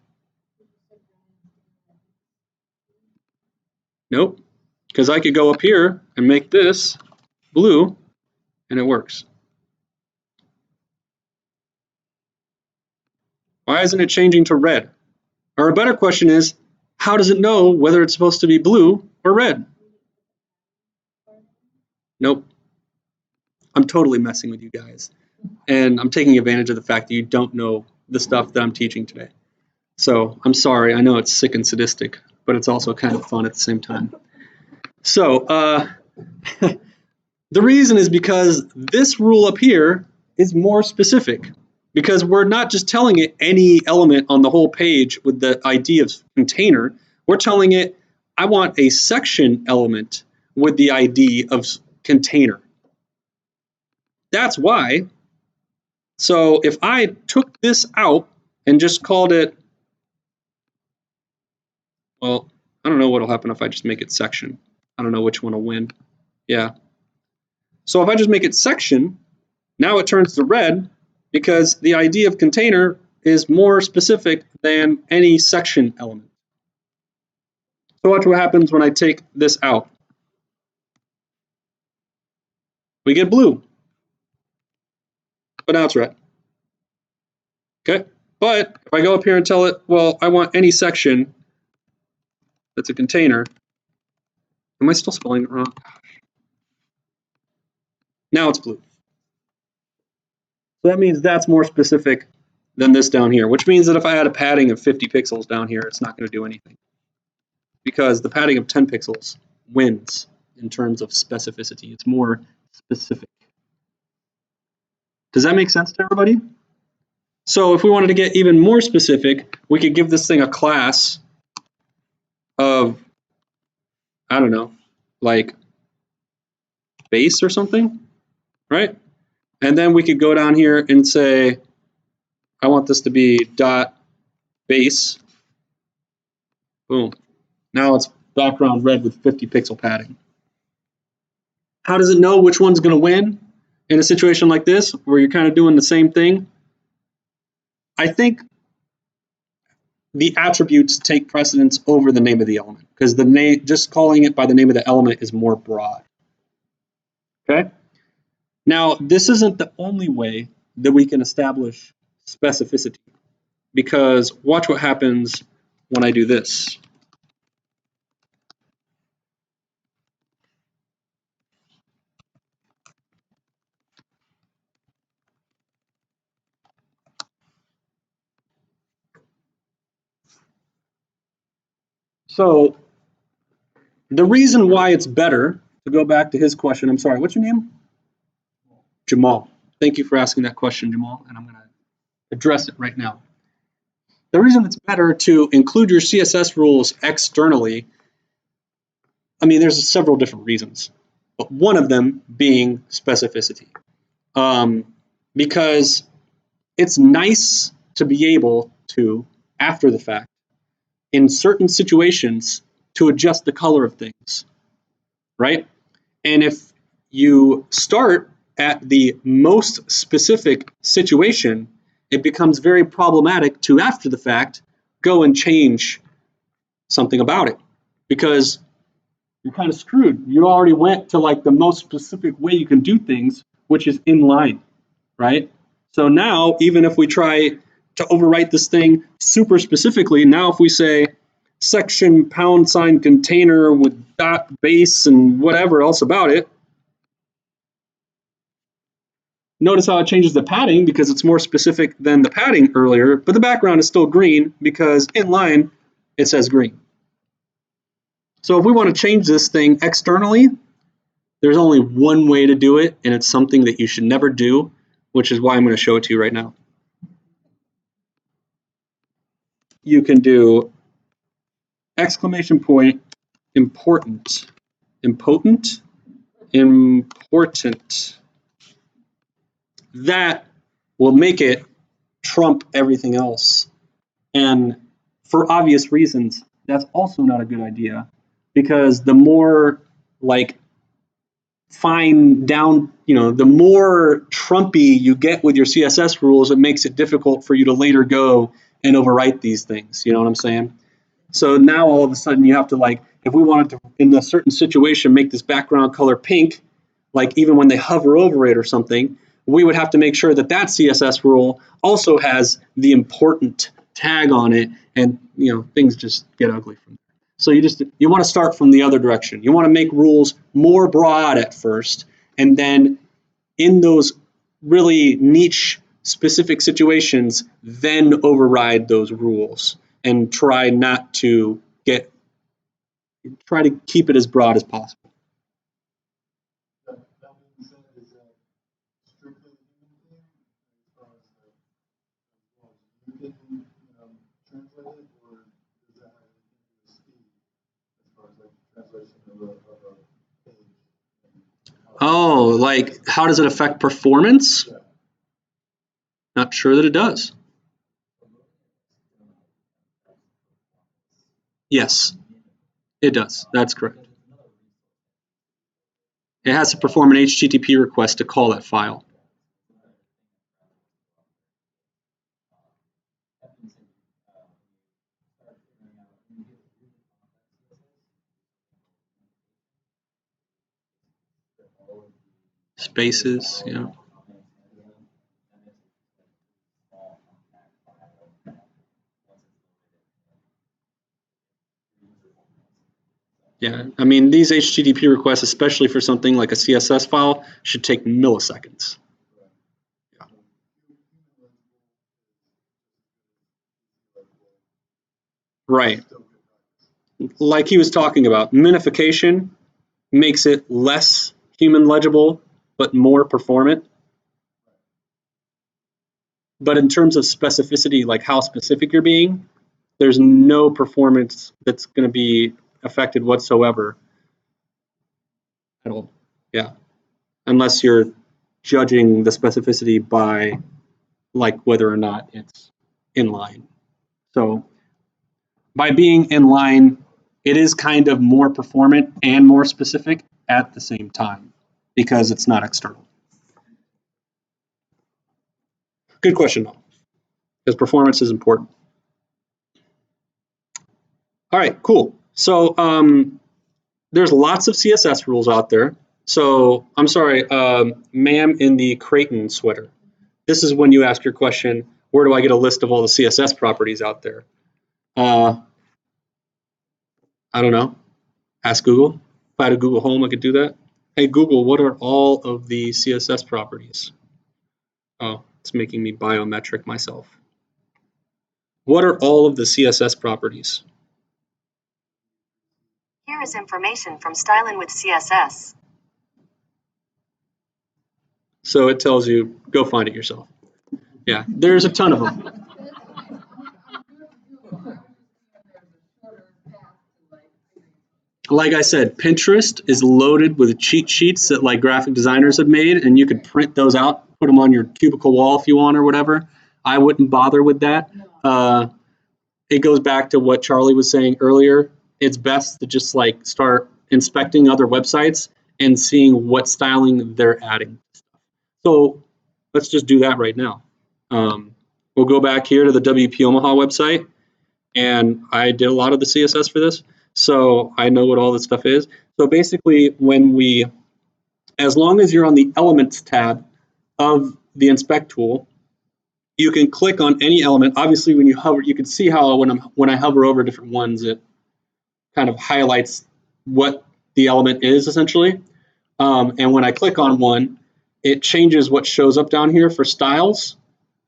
Nope, because I could go up here and make this blue and it works. Why isn't it changing to red? Or a better question is, how does it know whether it's supposed to be blue or red? Nope. I'm totally messing with you guys. And I'm taking advantage of the fact that you don't know the stuff that I'm teaching today. So I'm sorry, I know it's sick and sadistic, but it's also kind of fun at the same time. So the reason is because this rule up here is more specific, because we're not just telling it any element on the whole page with the ID of container. We're telling it, I want a section element with the ID of container. That's why. So if I took this out and just called it, well, I don't know what'll happen if I just make it section. I don't know which one will win. Yeah. So if I just make it section, now it turns to red because the ID of container is more specific than any section element. So watch what happens when I take this out. We get blue, but now it's red. Okay, but if I go up here and tell it, well, I want any section that's a container. Am I still spelling it wrong? Now it's blue. So that means that's more specific than this down here, which means that if I had a padding of 50 pixels down here, it's not going to do anything. Because the padding of 10 pixels wins in terms of specificity. It's more specific. Does that make sense to everybody? So if we wanted to get even more specific, we could give this thing a class of, I don't know, like base or something, right? And then we could go down here and say, I want this to be dot base. Boom. Now it's background red with 50 pixel padding. How does it know which one's going to win in a situation like this where you're kind of doing the same thing? I think the attributes take precedence over the name of the element because the name, just calling it by the name of the element is more broad. Okay. Now, this isn't the only way that we can establish specificity because watch what happens when I do this. So the reason why it's better, to go back to his question, I'm sorry, what's your name? Jamal. Thank you for asking that question, Jamal, and I'm going to address it right now. The reason it's better to include your CSS rules externally, I mean, there's several different reasons, but one of them being specificity. Because it's nice to be able to, after the fact, in certain situations, to adjust the color of things, right? And if you start at the most specific situation, it becomes very problematic to, after the fact, go and change something about it because you're kind of screwed. You already went to like the most specific way you can do things, which is inline, right? So now, even if we try to overwrite this thing super specifically, now if we say section # container with dot base and whatever else about it, notice how it changes the padding because it's more specific than the padding earlier, but the background is still green because inline it says green. So if we want to change this thing externally, there's only one way to do it, and it's something that you should never do, which is why I'm going to show it to you right now. You can do exclamation point important. That will make it trump everything else. And for obvious reasons, that's also not a good idea because the more like fine down, the more Trumpy you get with your CSS rules, it makes it difficult for you to later go and overwrite these things. You know what I'm saying? So now all of a sudden you have to like, if we wanted to, in a certain situation, make this background color pink, like even when they hover over it or something, we would have to make sure that that CSS rule also has the important tag on it, and things just get ugly from there. So you want to start from the other direction. You want to make rules more broad at first, and then in those really niche specific situations, then override those rules and try to keep it as broad as possible. Oh, like how does it affect performance? Not sure that it does. Yes, it does. That's correct. It has to perform an HTTP request to call that file. Spaces, Yeah, I mean, these HTTP requests, especially for something like a CSS file, should take milliseconds. Yeah. Right. Like he was talking about, minification makes it less human legible, but more performant. But in terms of specificity, like how specific you're being, there's no performance that's going to be affected whatsoever at all. Yeah. Unless you're judging the specificity by like whether or not it's inline. So by being inline, it is kind of more performant and more specific at the same time because it's not external. Good question though, because performance is important. All right, cool. So there's lots of CSS rules out there. So I'm sorry, ma'am in the Creighton sweater. This is when you ask your question, where do I get a list of all the CSS properties out there? I don't know. Ask Google. If I had a Google Home, I could do that. Hey, Google, what are all of the CSS properties? Oh, it's making me biometric myself. What are all of the CSS properties? Here is information from Styling with CSS. So it tells you, go find it yourself. Yeah, there's a ton of them. Like I said, Pinterest is loaded with cheat sheets that like graphic designers have made, and you could print those out, put them on your cubicle wall if you want or whatever. I wouldn't bother with that. It goes back to what Charlie was saying earlier. It's best to just like start inspecting other websites and seeing what styling they're adding. So let's just do that right now. We'll go back here to the WP Omaha website, and I did a lot of the CSS for this, so I know what all this stuff is. So basically, as long as you're on the Elements tab of the Inspect tool, you can click on any element. Obviously, when you hover, you can see how when I hover over different ones, it kind of highlights what the element is essentially. And when I click on one, it changes what shows up down here for styles.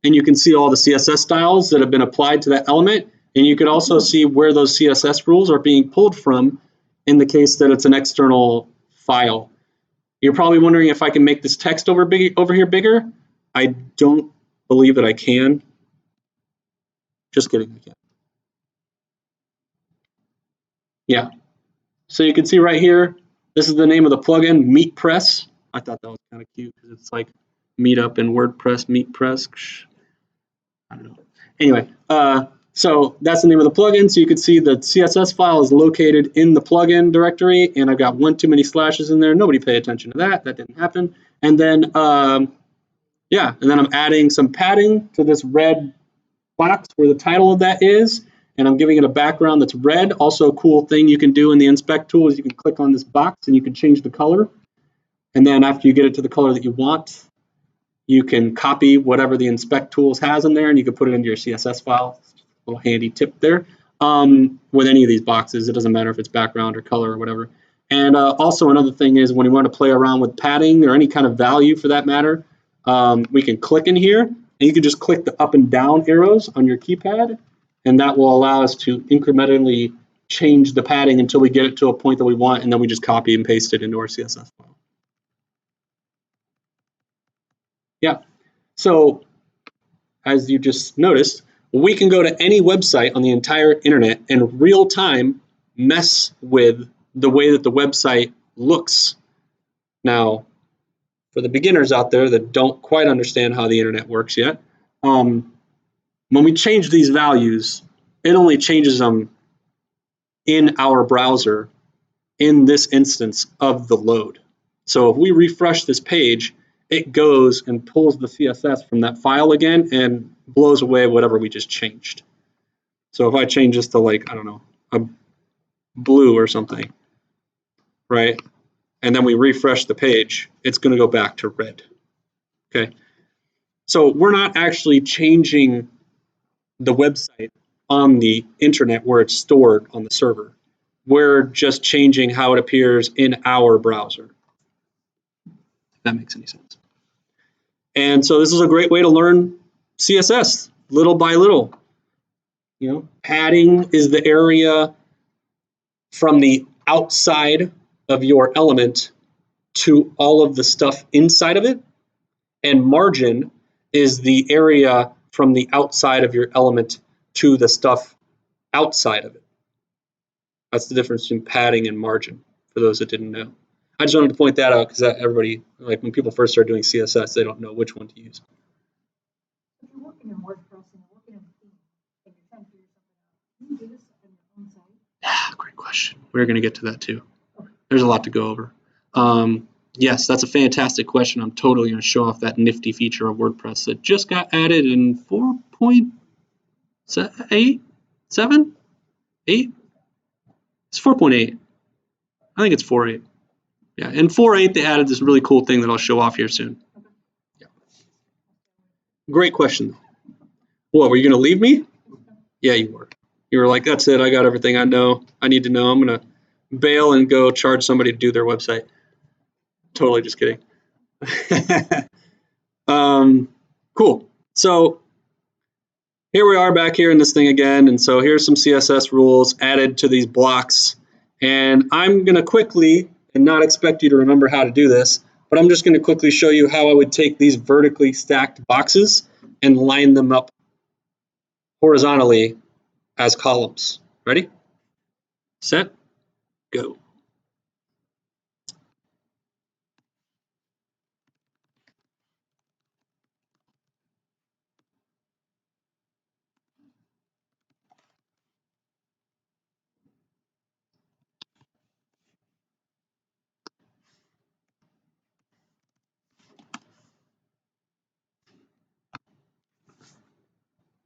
And you can see all the CSS styles that have been applied to that element. And you can also see where those CSS rules are being pulled from in the case that it's an external file. You're probably wondering if I can make this text over here bigger. I don't believe that I can. Just kidding, I can't. Yeah. So you can see right here, this is the name of the plugin, Meet Press. I thought that was kind of cute because it's like Meetup and WordPress, Meet Press. I don't know. Anyway, so that's the name of the plugin. So you can see the CSS file is located in the plugin directory, and I've got one too many slashes in there. Nobody pay attention to that. That didn't happen. And then, yeah, and then I'm adding some padding to this red box where the title of that is, and I'm giving it a background that's red. Also, a cool thing you can do in the Inspect tool is you can click on this box and you can change the color. And then after you get it to the color that you want, you can copy whatever the Inspect tools has in there, and you can put it into your CSS file. A little handy tip there. With any of these boxes, it doesn't matter if it's background or color or whatever. And also another thing is when you want to play around with padding or any kind of value for that matter, we can click in here, and you can just click the up and down arrows on your keypad, and that will allow us to incrementally change the padding until we get it to a point that we want, and then we just copy and paste it into our CSS file. Yeah, so as you just noticed, we can go to any website on the entire internet and real time mess with the way that the website looks. Now, for the beginners out there that don't quite understand how the internet works yet, when we change these values, it only changes them in our browser in this instance of the load. So if we refresh this page, it goes and pulls the CSS from that file again and blows away whatever we just changed. So if I change this to like, I don't know, a blue or something, right? And then we refresh the page, it's going to go back to red. Okay. So we're not actually changing the website on the internet where it's stored on the server. we're just changing how it appears in our browser. If that makes any sense. And so this is a great way to learn CSS little by little. You know, padding is the area from the outside of your element to all of the stuff inside of it, and margin is the area from the outside of your element to the stuff outside of it. That's the difference between padding and margin, for those that didn't know. I just wanted to point that out because everybody, like when people first start doing CSS, they don't know which one to use. If you're working in WordPress and you're working in a theme and you're trying to figure something out, can you do this on your own site? Great question. We're going to get to that too. There's a lot to go over. Yes, that's a fantastic question. I'm totally going to show off that nifty feature of WordPress that just got added in 4.8? 7? 8? It's 4.8. I think it's 4.8. Yeah, in 4.8 they added this really cool thing that I'll show off here soon. Yeah. Great question. What, were you going to leave me? Yeah, you were. You were like, that's it. I got everything I know. I need to know. I'm going to bail and go charge somebody to do their website. Totally just kidding. Cool. So here we are back here in this thing again. And so here's some CSS rules added to these blocks. And I'm going to quickly, and not expect you to remember how to do this, but I'm just going to quickly show you how I would take these vertically stacked boxes and line them up horizontally as columns. Ready? Set, go.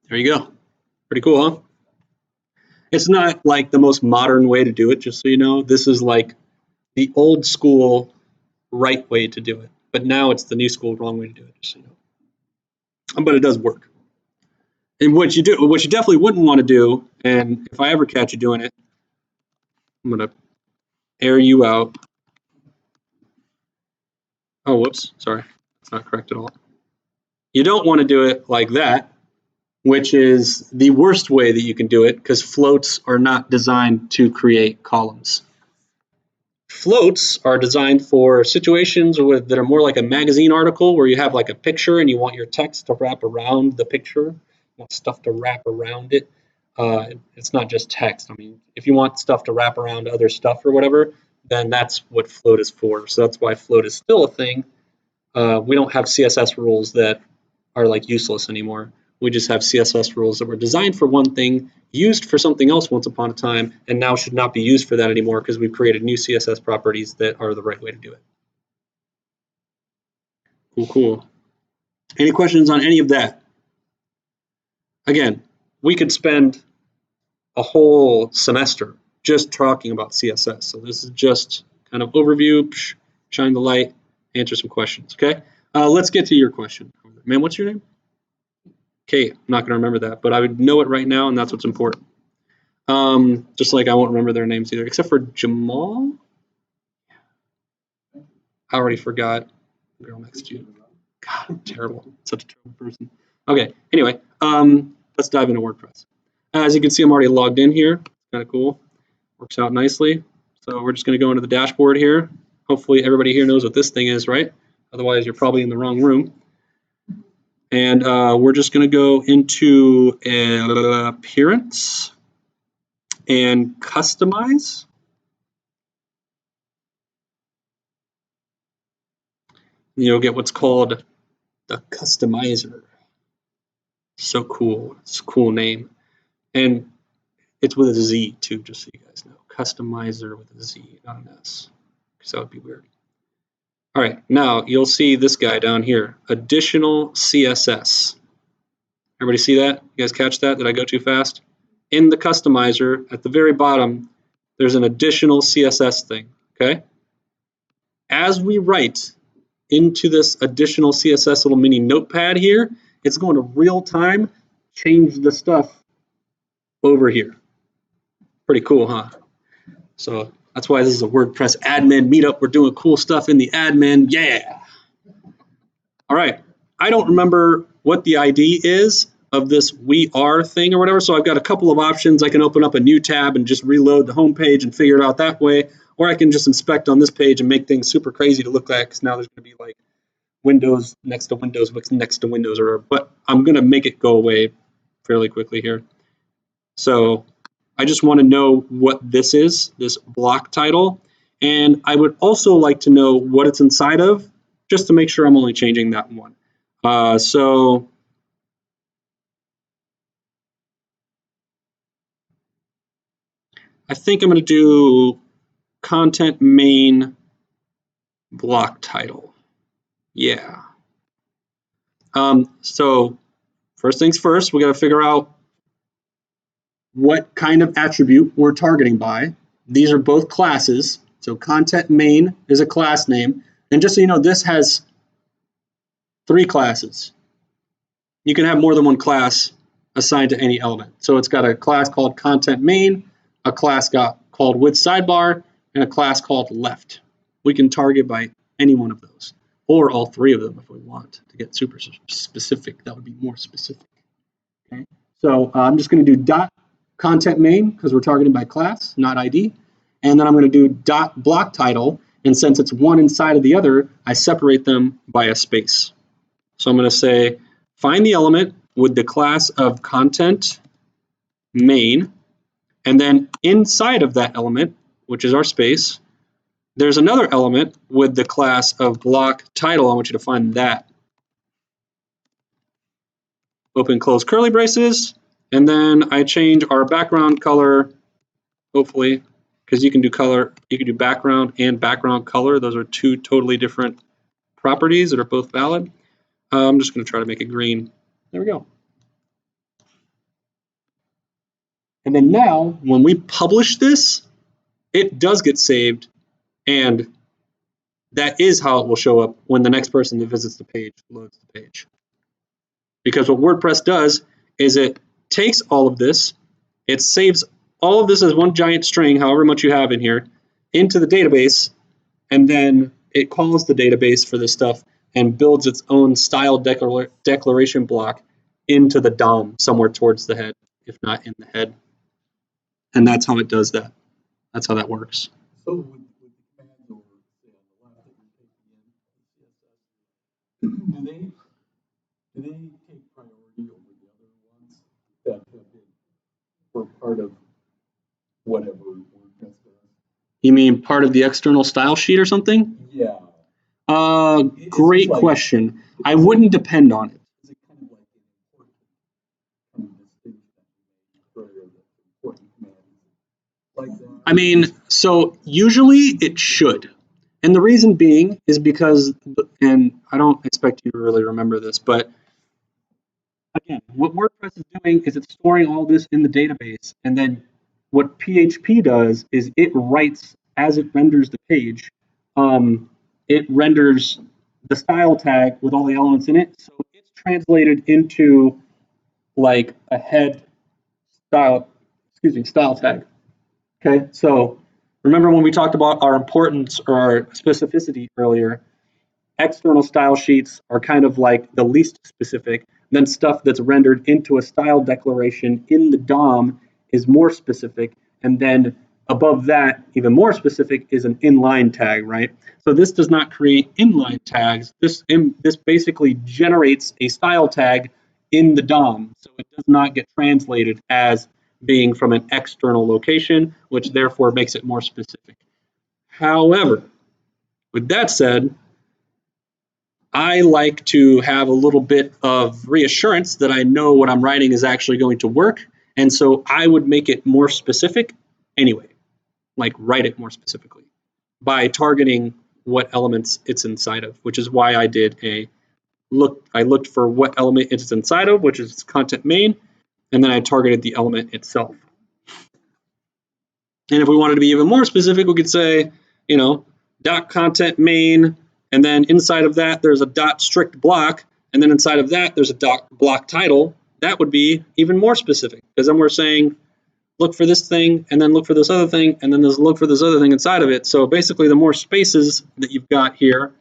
There you go. Pretty cool, huh? It's not like the most modern way to do it, just so you know. This is like the old school right way to do it. But now it's the new school wrong way to do it, just so you know. But it does work. And what you definitely wouldn't want to do, and if I ever catch you doing it, I'm going to air you out. Oh, whoops, sorry. That's not correct at all. You don't want to do it like that, which is the worst way that you can do it because floats are not designed to create columns. Floats are designed for situations that are more like a magazine article where you have like a picture and you want your text to wrap around the picture, you want stuff to wrap around it. It's not just text. I mean, if you want stuff to wrap around other stuff or whatever, then that's what float is for. So that's why float is still a thing. We don't have CSS rules that are like useless anymore. We just have CSS rules that were designed for one thing, used for something else once upon a time, and now should not be used for that anymore because we've created new CSS properties that are the right way to do it. Cool, cool. Any questions on any of that? Again, we could spend a whole semester just talking about CSS. So this is just kind of overview, shine the light, answer some questions, okay? Let's get to your question. Man, what's your name? Kate, I'm not going to remember that, but I would know it right now, and that's what's important. Just like I won't remember their names either, except for Jamal. I already forgot. The girl next to you. God, I'm terrible. Such a terrible person. Okay, anyway, let's dive into WordPress. As you can see, I'm already logged in here. Kind of cool. Works out nicely. So we're just going to go into the dashboard here. Hopefully everybody here knows what this thing is, right? Otherwise, you're probably in the wrong room. And we're just going to go into appearance and customize. You'll get what's called the customizer. So cool. It's a cool name. And it's with a Z too, just so you guys know. Customizer with a Z, not an S, because that would be weird. All right, now you'll see this guy down here, additional CSS. Everybody see that? You guys catch that? Did I go too fast? In the customizer, at the very bottom, there's an additional CSS thing, okay? As we write into this additional CSS little mini notepad here, it's going to real time change the stuff over here. Pretty cool, huh? So that's why this is a WordPress admin meetup. We're doing cool stuff in the admin. Yeah. All right. I don't remember what the ID is of this we are thing or whatever. So I've got a couple of options. I can open up a new tab and just reload the home page and figure it out that way. Or I can just inspect on this page and make things super crazy to look like, because now there's going to be like windows next to windows next to windows, or but I'm going to make it go away fairly quickly here. So I just want to know what this is, this block title. And I would also like to know what it's inside of, just to make sure I'm only changing that one. So I think I'm going to do content main block title. Yeah. So first things first, we got to figure out what kind of attribute we're targeting by. These are both classes. So content main is a class name. And just so you know, this has 3 classes. You can have more than one class assigned to any element. So it's got a class called content main, a class called width sidebar, and a class called left. We can target by any one of those, or all 3 of them if we want to get super specific. That would be more specific. Okay. So I'm just going to do dot content main because we're targeting by class, not ID. And then I'm going to do dot block title. And since it's one inside of the other, I separate them by a space. So I'm going to say find the element with the class of content main. And then inside of that element, which is our space, there's another element with the class of block title. I want you to find that. Open, close curly braces. And then I change our background color, hopefully, because you can do color, you can do background and background color. Those are 2 totally different properties that are both valid. I'm just going to try to make it green. There we go. And then now, when we publish this, it does get saved, and that is how it will show up when the next person that visits the page loads the page. Because what WordPress does is it takes all of this, it saves all of this as one giant string, however much you have in here, into the database, and then it calls the database for this stuff and builds its own style declaration block into the DOM somewhere towards the head, if not in the head. And that's how it does that. That's how that works. So with the commands over, say, on the left that you're taking in CSS, do they take priority over the other ones that have been for part of whatever WordPress does? You mean part of the external style sheet or something? Yeah. Great question. I wouldn't depend on it. Is it kind of like an important distinction for the important commands like that? I mean, so usually it should. And the reason being is because, and I don't expect you to really remember this, but again, what WordPress is doing is it's storing all this in the database, and then what PHP does is it writes, as it renders the page, it renders the style tag with all the elements in it, so it's translated into like a head style tag. Okay, so remember when we talked about our importance or our specificity earlier, external style sheets are kind of like the least specific. Then stuff that's rendered into a style declaration in the DOM is more specific. And then above that, even more specific, is an inline tag, right? So this does not create inline tags. This basically generates a style tag in the DOM. So it does not get translated as being from an external location, which therefore makes it more specific. However, with that said, I like to have a little bit of reassurance that I know what I'm writing is actually going to work. And so I would make it more specific anyway, like write it more specifically by targeting what elements it's inside of, which is why I did I looked for what element it's inside of, which is content main, and then I targeted the element itself. And if we wanted to be even more specific, we could say, dot content main, and then inside of that, there's a dot strict block, and then inside of that, there's a dot block title. That would be even more specific, because then we're saying look for this thing, and then look for this other thing, and then there's look for this other thing inside of it. So basically, the more spaces that you've got here,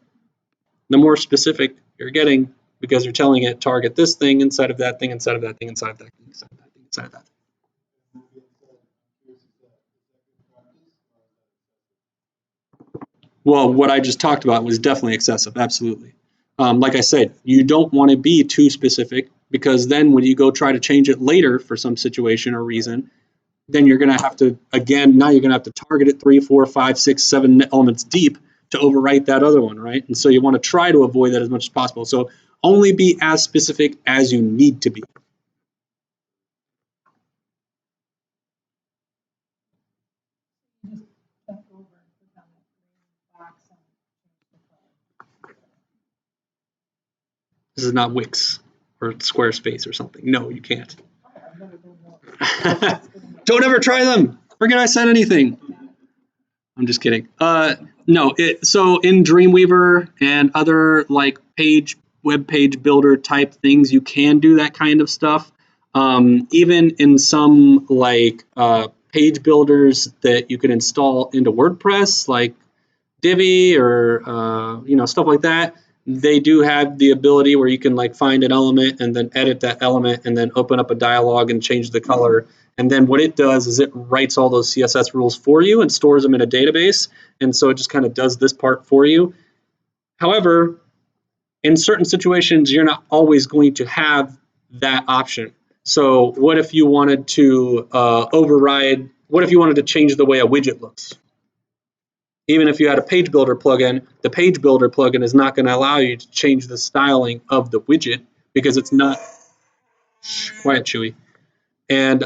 the more specific you're getting, because you're telling it target this thing inside of that thing, inside of that thing, inside of that thing, inside of that thing, inside of that. Well, what I just talked about was definitely excessive, absolutely. Like I said, you don't want to be too specific, because then when you go try to change it later for some situation or reason, then you're going to have to, again, now you're going to have to target it 3, 4, 5, 6, 7 elements deep to overwrite that other one, right? And so you want to try to avoid that as much as possible. So only be as specific as you need to be. This is not Wix or Squarespace or something. No, you can't. Don't ever try them. Forget I said anything. I'm just kidding. No, so in Dreamweaver and other like web page builder type things, you can do that kind of stuff. Even in some like page builders that you can install into WordPress, like Divi or stuff like that, they do have the ability where you can like find an element and then edit that element and then open up a dialog and change the color. And then what it does is it writes all those CSS rules for you and stores them in a database. And so it just kind of does this part for you. However, in certain situations, you're not always going to have that option. So what if you wanted to override, what if you wanted to change the way a widget looks? Even if you had a page builder plugin, the page builder plugin is not going to allow you to change the styling of the widget because it's not, quiet Chewy, and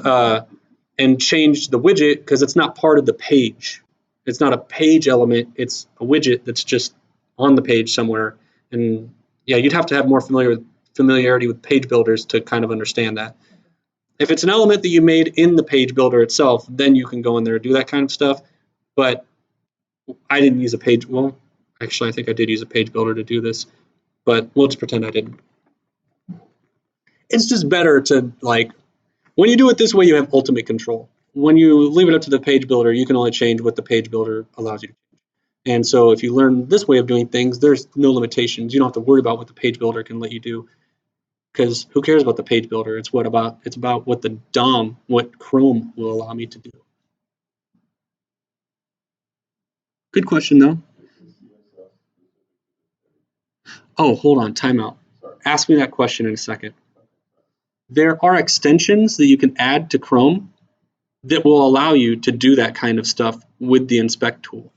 change the widget because it's not part of the page. It's not a page element, it's a widget that's just on the page somewhere. And yeah, you'd have to have more familiarity with page builders to kind of understand that. If it's an element that you made in the page builder itself, then you can go in there and do that kind of stuff. But I didn't use a page, well, actually I think I did use a page builder to do this, but we'll just pretend I didn't. It's just better to, like, when you do it this way, you have ultimate control. When you leave it up to the page builder, you can only change what the page builder allows you to change. And so if you learn this way of doing things, there's no limitations. You don't have to worry about what the page builder can let you do, because who cares about the page builder? It's about what the DOM, what Chrome will allow me to do. Good question, though. Oh, hold on, timeout. Ask me that question in a second. There are extensions that you can add to Chrome that will allow you to do that kind of stuff with the inspect tool,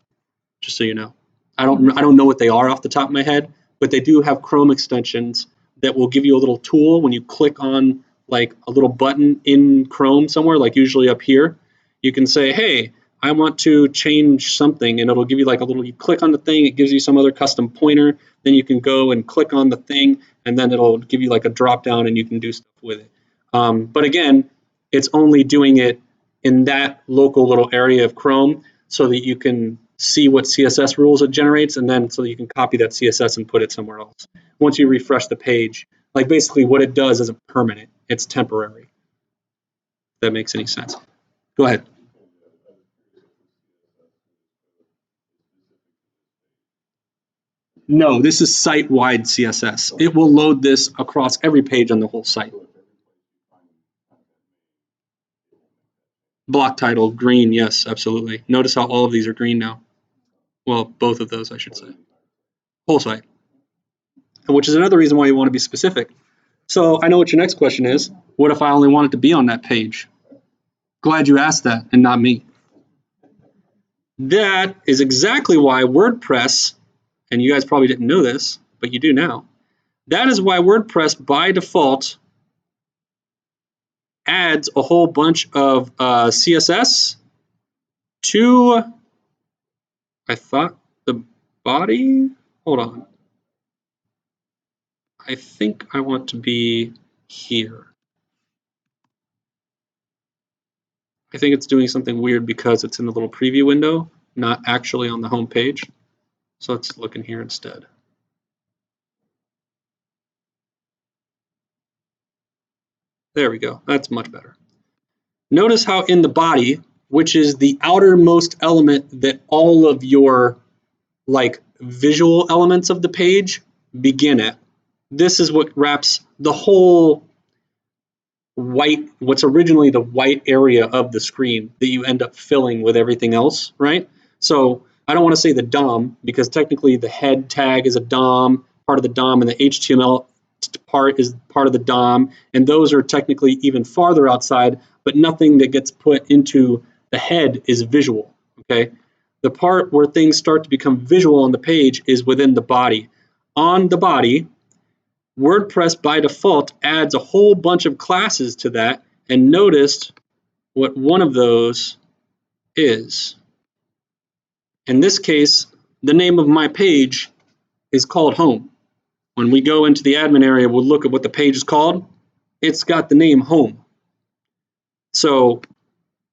just so you know. I don't know what they are off the top of my head, but they do have Chrome extensions that will give you a little tool when you click on like a little button in Chrome somewhere, like usually up here. You can say, hey, I want to change something, and it'll give you like a little, you click on the thing, it gives you some other custom pointer, then you can go and click on the thing, and then it'll give you like a drop down and you can do stuff with it. But again, it's only doing it in that local little area of Chrome so that you can see what CSS rules it generates, and then so you can copy that CSS and put it somewhere else. Once you refresh the page, like basically what it does isn't permanent, it's temporary. If that makes any sense. Go ahead. No, this is site-wide CSS. It will load this across every page on the whole site. Block title, green, yes, absolutely. Notice how all of these are green now. Well, both of those, I should say. Whole site. Which is another reason why you want to be specific. So I know what your next question is. What if I only want it to be on that page? Glad you asked that and not me. That is exactly why WordPress, and you guys probably didn't know this, but you do now. That is why WordPress by default adds a whole bunch of CSS to, I thought, the body. Hold on. I think I want to be here. I think it's doing something weird because it's in the little preview window, not actually on the home page. So let's look in here instead. There we go. That's much better. Notice how in the body, which is the outermost element that all of your like visual elements of the page begin at. This is what wraps the whole white, what's originally the white area of the screen that you end up filling with everything else, right? So I don't want to say the DOM because technically the head tag is a DOM, part of the DOM, and the HTML part is part of the DOM, and those are technically even farther outside, but nothing that gets put into the head is visual, okay? The part where things start to become visual on the page is within the body. On the body, WordPress by default adds a whole bunch of classes to that, and notice what one of those is. In this case, the name of my page is called Home. When we go into the admin area, we'll look at what the page is called. It's got the name Home. So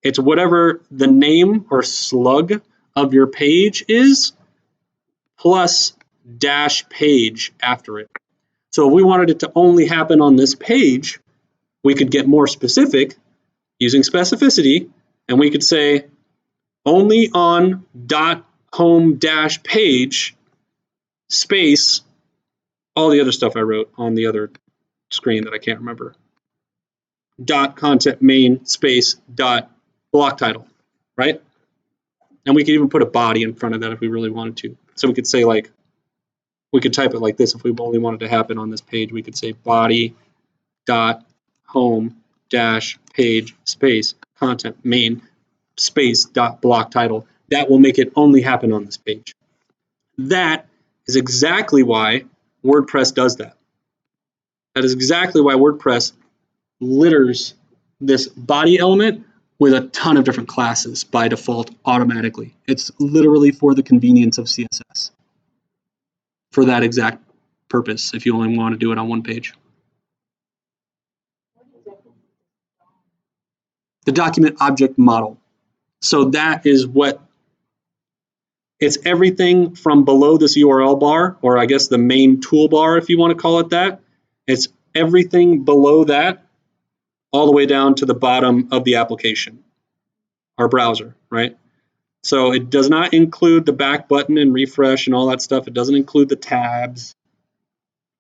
it's whatever the name or slug of your page is, plus dash page after it. So if we wanted it to only happen on this page, we could get more specific using specificity, and we could say only on .home dash page space all the other stuff I wrote on the other screen that I can't remember. .content main space .block title, right? And we could even put a body in front of that if we really wanted to. So we could say like, we could type it like this if we only wanted to happen on this page. We could say body .home dash page space content main space .block title. That will make it only happen on this page. That is exactly why WordPress does that. That is exactly why WordPress litters this body element with a ton of different classes by default automatically. It's literally for the convenience of CSS. For that exact purpose, if you only want to do it on one page. The document object model. So that is what, it's everything from below this URL bar, or I guess the main toolbar, if you want to call it that. It's everything below that, all the way down to the bottom of the application, our browser, right? So it does not include the back button and refresh and all that stuff. It doesn't include the tabs.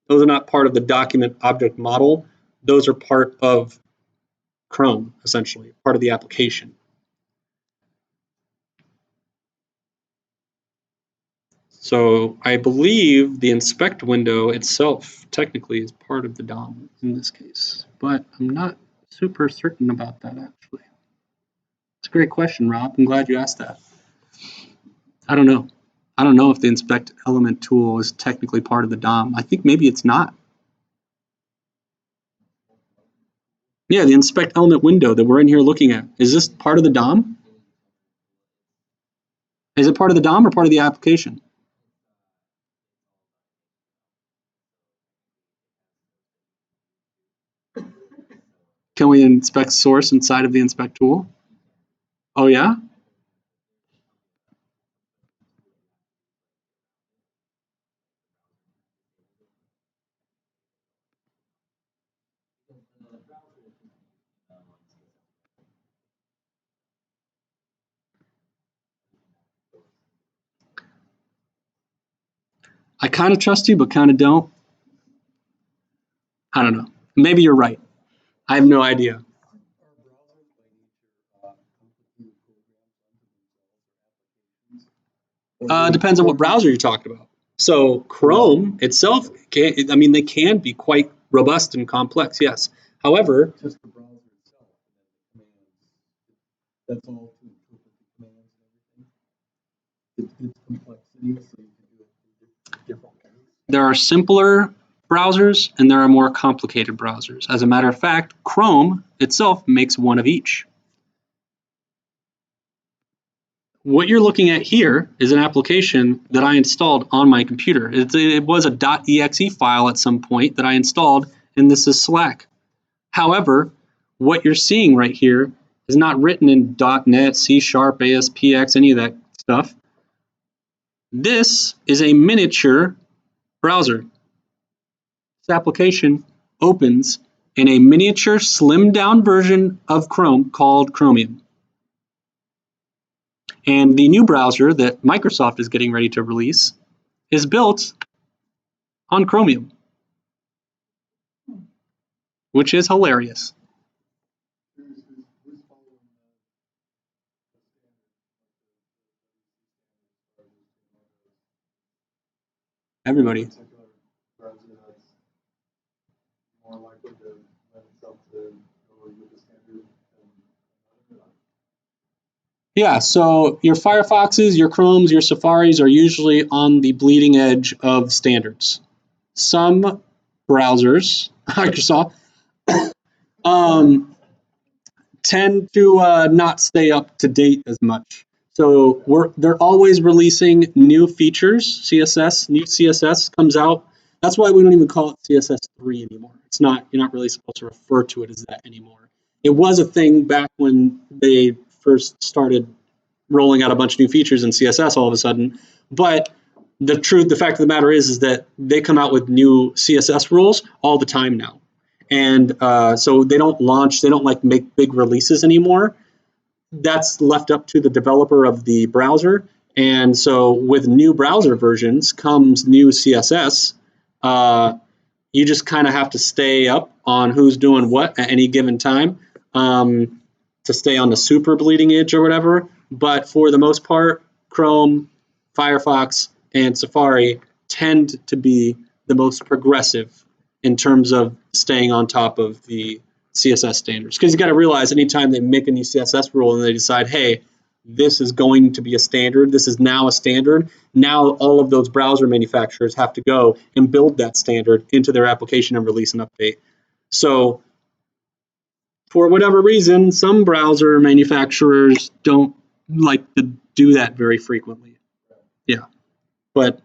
Those are not part of the document object model. Those are part of Chrome, essentially, part of the application. So I believe the inspect window itself technically is part of the DOM in this case, but I'm not super certain about that actually. It's a great question, Rob. I'm glad you asked that. I don't know. I don't know if the inspect element tool is technically part of the DOM. I think maybe it's not. Yeah, the inspect element window that we're in here looking at. Is this part of the DOM? Is it part of the DOM or part of the application? Can we inspect source inside of the inspect tool? Oh yeah? I kind of trust you, but kind of don't. I don't know. Maybe you're right. I have no idea. Depends on what browser you're talking about. So Chrome itself, I mean, they can be quite robust and complex, yes. However, Just the browser itself, and then the commands. That's all to interpret the commands and everything. It's complexity, so you can do it in different ways. there are simpler browsers and there are more complicated browsers. As a matter of fact, Chrome itself makes one of each. What you're looking at here is an application that I installed on my computer. It was a .exe file at some point that I installed, and this is Slack. However, what you're seeing right here is not written in .NET, C#, ASPX, any of that stuff. This is a miniature browser. This application opens in a miniature slimmed down version of Chrome called Chromium. And the new browser that Microsoft is getting ready to release is built on Chromium, which is hilarious. Everybody. Yeah, so your Firefoxes, your Chromes, your Safaris are usually on the bleeding edge of standards. Some browsers, Microsoft, tend to not stay up to date as much. So they're always releasing new features. New CSS comes out. That's why we don't even call it CSS 3 anymore. It's not, you're not really supposed to refer to it as that anymore. It was a thing back when they first started rolling out a bunch of new features in CSS all of a sudden. But the fact of the matter is that they come out with new CSS rules all the time now. And so they don't like make big releases anymore. That's left up to the developer of the browser. And so with new browser versions comes new CSS. You just kind of have to stay up on who's doing what at any given time to stay on the super bleeding edge or whatever. But for the most part, Chrome, Firefox, and Safari tend to be the most progressive in terms of staying on top of the CSS standards. Because you got to realize anytime they make a new CSS rule and they decide, hey, this is going to be a standard, this is now a standard, now all of those browser manufacturers have to go and build that standard into their application and release an update. So for whatever reason, some browser manufacturers don't like to do that very frequently. Yeah, but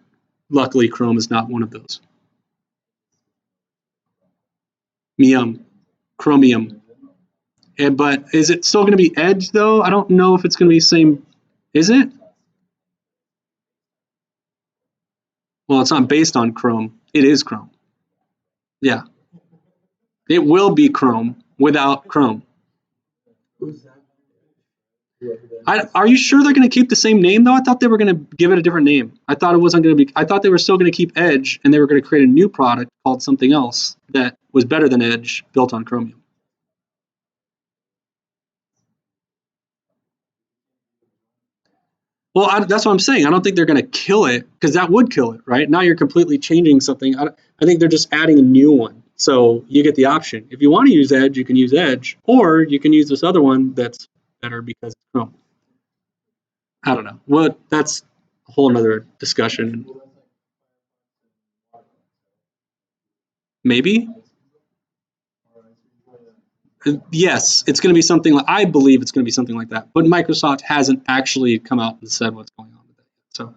luckily Chrome is not one of those. Chromium. But is it still going to be Edge though? I don't know if it's going to be the same. Is it? Well, it's not based on Chrome. It is Chrome. Yeah. It will be Chrome without Chrome. Are you sure they're going to keep the same name though? I thought they were going to give it a different name. I thought it wasn't going to be. I thought they were still going to keep Edge, and they were going to create a new product called something else that was better than Edge, built on Chromium. Well, that's what I'm saying. I don't think they're going to kill it, because that would kill it, right? Now you're completely changing something. I think they're just adding a new one. So you get the option. If you want to use Edge, you can use Edge, or you can use this other one that's better because it's Chrome. I don't know. Well, that's a whole another discussion. Maybe. Yes, it's going to be something like, I believe it's going to be something like that. But Microsoft hasn't actually come out and said what's going on with it. So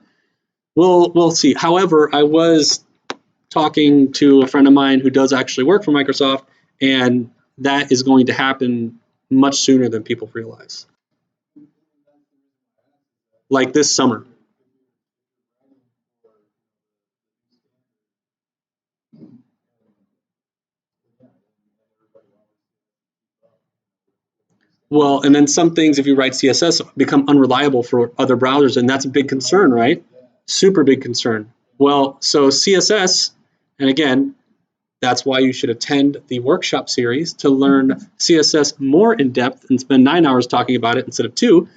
we'll see. However, I was talking to a friend of mine who does actually work for Microsoft, and that is going to happen much sooner than people realize. Like this summer. Well, and then some things, if you write CSS, become unreliable for other browsers, and that's a big concern, right? Super big concern. Well, so CSS, and again, that's why you should attend the workshop series to learn CSS more in depth and spend 9 hours talking about it instead of 2.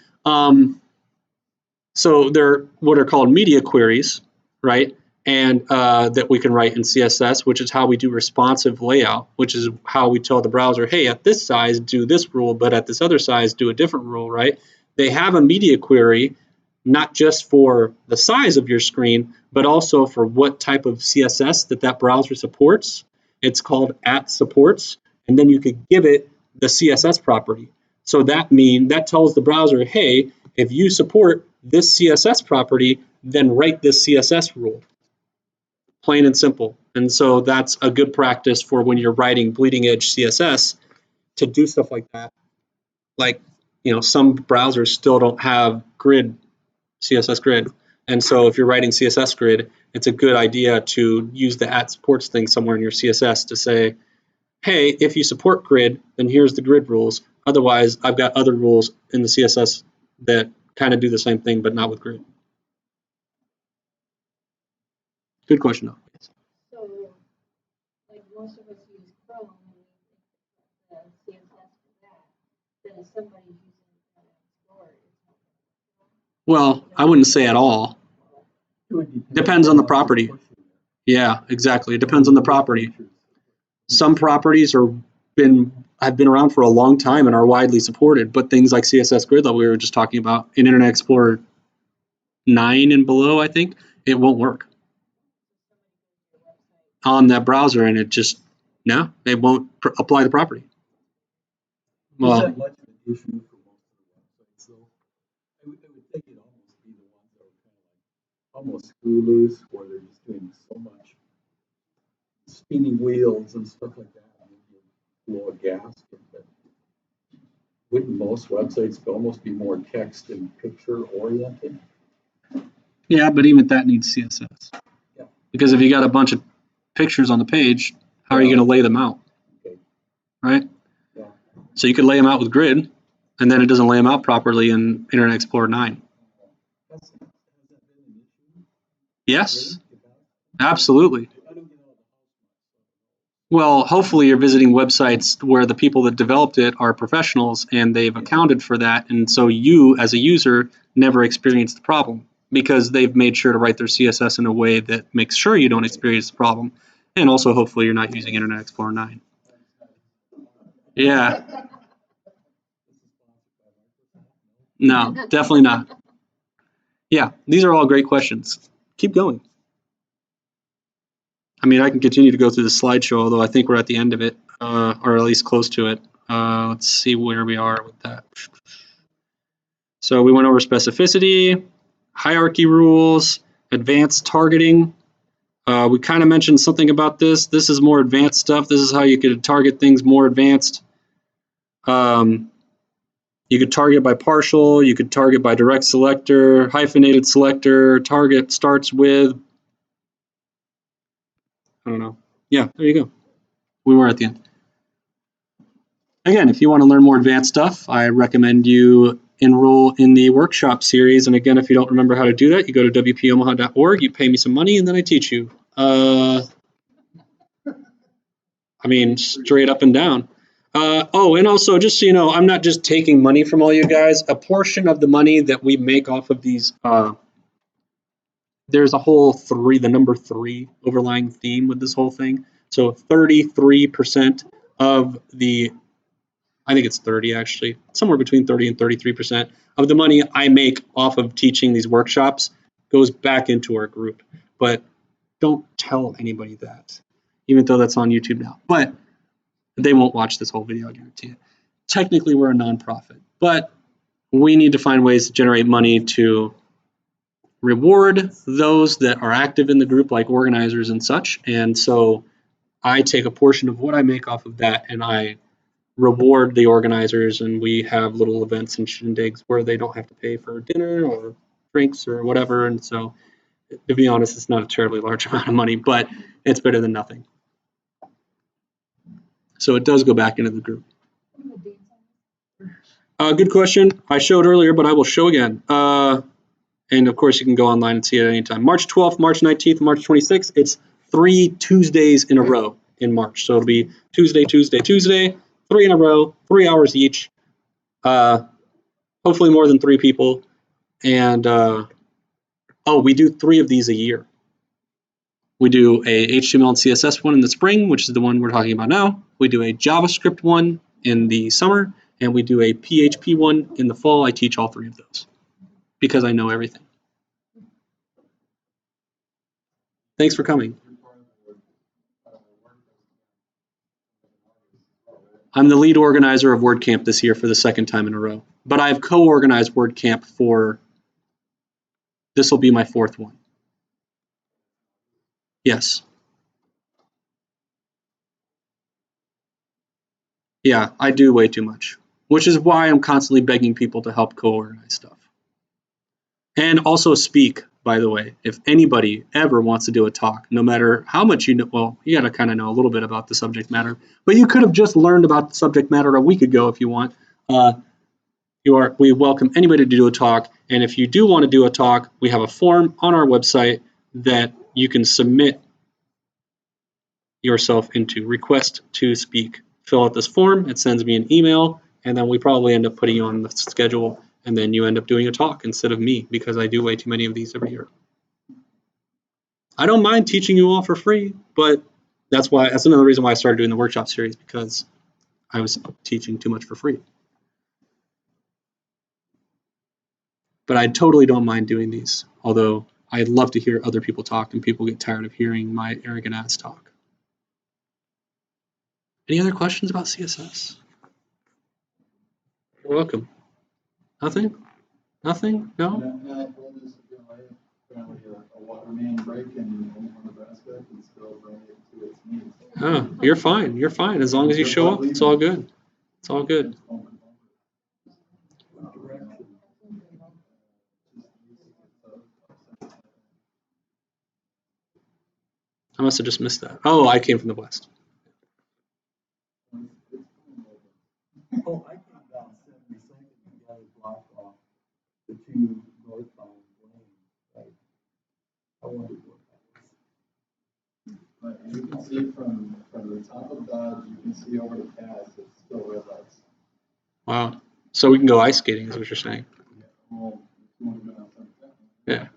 So they're what are called media queries, right? And that we can write in CSS, which is how we do responsive layout, which is how we tell the browser, hey, at this size, do this rule, but at this other size, do a different rule, right? They have a media query, not just for the size of your screen, but also for what type of CSS that browser supports. It's called @supports, and then you could give it the CSS property. So that tells the browser, hey, if you support this CSS property, then write this CSS rule. Plain and simple. And so that's a good practice for when you're writing bleeding edge CSS to do stuff like that. Like, some browsers still don't have CSS grid. And so if you're writing CSS grid, it's a good idea to use the @supports thing somewhere in your CSS to say, hey, if you support grid, then here's the grid rules. Otherwise, I've got other rules in the CSS that kind of do the same thing, but not with grid. Good question, though. So, like most of us use Chrome and the CSS for that, then if somebody's using Explorer, it's not. Well, I wouldn't say at all. Depends on the property. Yeah, exactly. It depends on the property. Some properties have been around for a long time and are widely supported, but things like CSS Grid that we were just talking about in Internet Explorer 9 and below, I think, it won't work on that browser, and it won't apply the property. Well, Is that much of an issue for most of the websites, though? I would think it'd almost be the ones that are kind of like almost screw loose, where they're just doing so much spinning wheels and stuff like that. I mean, you blow a gasket, but wouldn't most websites almost be more text and picture oriented? yeah, but even that needs CSS. Yeah. Because if you got a bunch of pictures on the page, how are you going to lay them out? Okay. Right? Yeah. So you could lay them out with grid, and then it doesn't lay them out properly in Internet Explorer 9. Has that been an issue? Yes, Really? absolutely. I don't get out of the house much. Well, hopefully you're visiting websites where the people that developed it are professionals and they've accounted for that, and so you, as a user, never experience the problem because they've made sure to write their CSS in a way that makes sure you don't experience the problem. And also, hopefully, you're not using Internet Explorer 9. Yeah. No, definitely not. Yeah, these are all great questions. Keep going. I mean, I can continue to go through the slideshow, although I think we're at the end of it, or at least close to it. Let's see where we are with that. So we went over specificity, hierarchy rules, advanced targeting. We kind of mentioned something about this. This is more advanced stuff. This is how you could target things more advanced. You could target by partial. You could target by direct selector, hyphenated selector. Target starts with, I don't know. Yeah, there you go. We were at the end. Again, if you want to learn more advanced stuff, I recommend you enroll in the workshop series. And again, if you don't remember how to do that, you go to wpomaha.org, you pay me some money, and then I teach you. I mean, straight up and down. Oh, and also, just so you know, I'm not just taking money from all you guys. A portion of the money that we make off of these, there's a whole the number 3 overlying theme with this whole thing. So 33% of the, I think it's 30 actually, somewhere between 30 and 33% of the money I make off of teaching these workshops goes back into our group. But don't tell anybody that, even though that's on YouTube now. But they won't watch this whole video, I guarantee it. Technically, we're a nonprofit, but we need to find ways to generate money to reward those that are active in the group, like organizers and such. And so I take a portion of what I make off of that and I reward the organizers, and we have little events and shindigs where they don't have to pay for dinner or drinks or whatever. And so, to be honest, it's not a terribly large amount of money, but it's better than nothing. So it does go back into the group. Good question. I showed earlier, but I will show again. And of course, you can go online and see it at any time. March 12th, March 19th, March 26th. It's 3 Tuesdays in a row in March. So it'll be Tuesday, Tuesday, Tuesday, 3 in a row, 3 hours each. Hopefully more than 3 people. And we do 3 of these a year. We do a HTML and CSS one in the spring, which is the one we're talking about now. We do a JavaScript one in the summer, and we do a PHP one in the fall. I teach all 3 of those because I know everything. Thanks for coming. I'm the lead organizer of WordCamp this year for the 2nd time in a row, but I've co-organized WordCamp this will be my 4th one. Yes. Yeah, I do way too much, which is why I'm constantly begging people to help co-organize stuff. And also speak. by the way. If anybody ever wants to do a talk, no matter how much you know, well, you got to kind of know a little bit about the subject matter, but you could have just learned about the subject matter a week ago if you want. We welcome anybody to do a talk, and if you do want to do a talk, we have a form on our website that you can submit yourself into. Request to speak. Fill out this form, it sends me an email, and then we probably end up putting you on the schedule, and then you end up doing a talk instead of me, because I do way too many of these every year. I don't mind teaching you all for free, but that's another reason why I started doing the workshop series, because I was teaching too much for free. But I totally don't mind doing these, although I'd love to hear other people talk, and people get tired of hearing my arrogant ass talk. Any other questions about CSS? You're welcome. Nothing? Nothing? No? Oh, you're fine. You're fine. As long as you show up, it's all good. It's all good. I must have just missed that. Oh, I came from the west. Oh, I came down 72nd and got a block off the 2 northbound lanes. Right? I wondered what that was. But you can see from the top of Dodge, you can see over the pass, it's still red lights. Wow. So we can go ice skating, is what you're saying. Yeah. Well, if you want to go down 72nd. Yeah.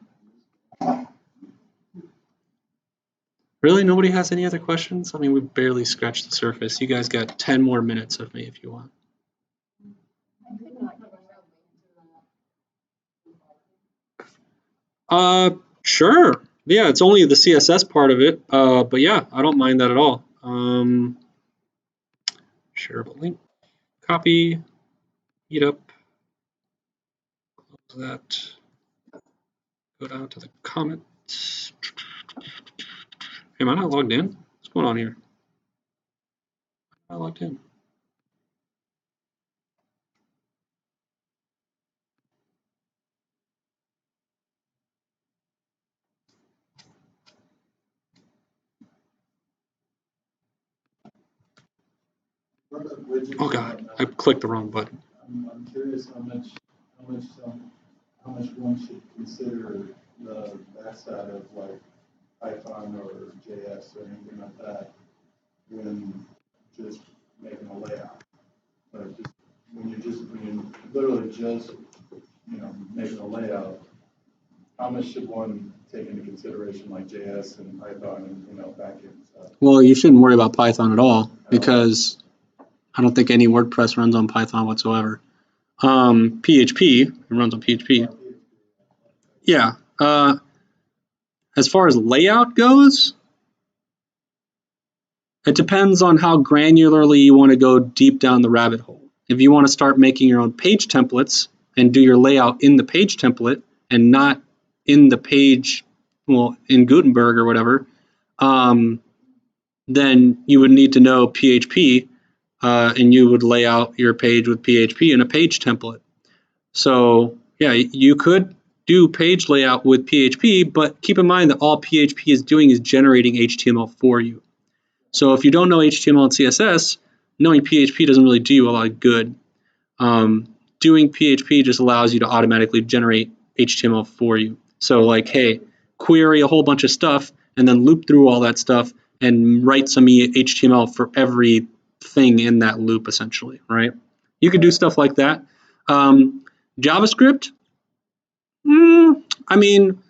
Really? Nobody has any other questions? I mean, we barely scratched the surface. You guys got 10 more minutes of me if you want. Sure. Yeah, it's only the CSS part of it. But yeah, I don't mind that at all. Shareable link, copy, Meetup, close that. Go down to the comments. Am I not logged in? What's going on here? I'm not logged in. Oh God, I clicked the wrong button. I'm curious how much one should consider the backside of like Python or JS or anything like that when just making a layout. Like just when you're literally just making a layout, how much should one take into consideration like JS and Python and backend stuff? Well, you shouldn't worry about Python at all, because I don't think any WordPress runs on Python whatsoever. PHP, it runs on PHP. Yeah. As far as layout goes, it depends on how granularly you want to go deep down the rabbit hole. If you want to start making your own page templates and do your layout in the page template and not in the page, well, in Gutenberg or whatever, then you would need to know PHP, and you would lay out your page with PHP in a page template. So yeah, you could do page layout with PHP, but keep in mind that all PHP is doing is generating HTML for you. So if you don't know HTML and CSS, knowing PHP doesn't really do you a lot of good. Doing PHP just allows you to automatically generate HTML for you. So like, hey, query a whole bunch of stuff and then loop through all that stuff and write some HTML for every thing in that loop, essentially, right? You could do stuff like that. JavaScript, I mean,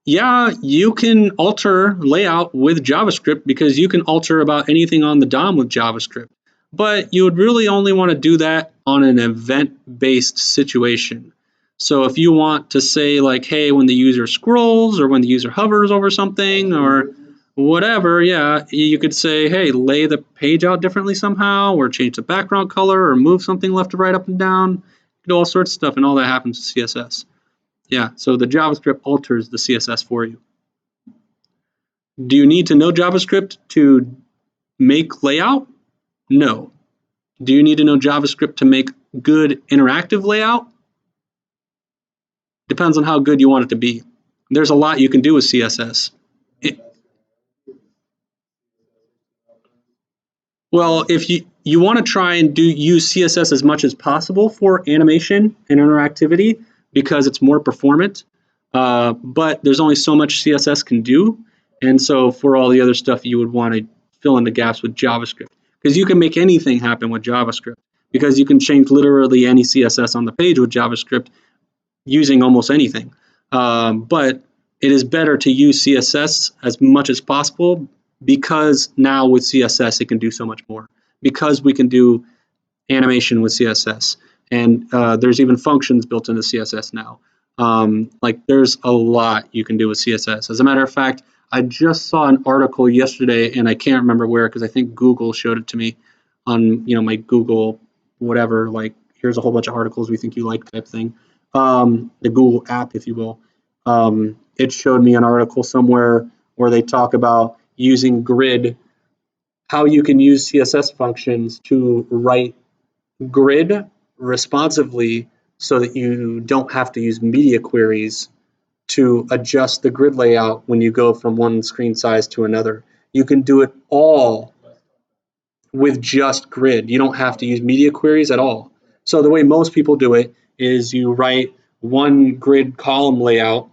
yeah, you can alter layout with JavaScript because you can alter about anything on the DOM with JavaScript. But you would really only want to do that on an event-based situation. So if you want to say like, hey, when the user scrolls or when the user hovers over something or whatever, yeah, you could say, hey, lay the page out differently somehow, or change the background color, or move something left to right, up and down. You can do all sorts of stuff, and all that happens with CSS. Yeah, so the JavaScript alters the CSS for you. Do you need to know JavaScript to make layout? No. Do you need to know JavaScript to make good interactive layout? Depends on how good you want it to be. there's a lot you can do with CSS. Well, if you want to try and use CSS as much as possible for animation and interactivity because it's more performant, but there's only so much CSS can do, and so for all the other stuff you would want to fill in the gaps with JavaScript, because you can make anything happen with JavaScript, because you can change literally any CSS on the page with JavaScript using almost anything. But it is better to use CSS as much as possible, because now with CSS it can do so much more, because we can do animation with CSS, and there's even functions built into CSS now. Like there's a lot you can do with CSS. As a matter of fact, I just saw an article yesterday, and I can't remember where, because I think Google showed it to me on my Google whatever, like here's a whole bunch of articles we think you like type thing, the Google app, if you will. It showed me an article somewhere where they talk about using grid, how you can use CSS functions to write grid responsively so that you don't have to use media queries to adjust the grid layout when you go from one screen size to another. You can do it all with just grid. You don't have to use media queries at all. So the way most people do it is you write one grid column layout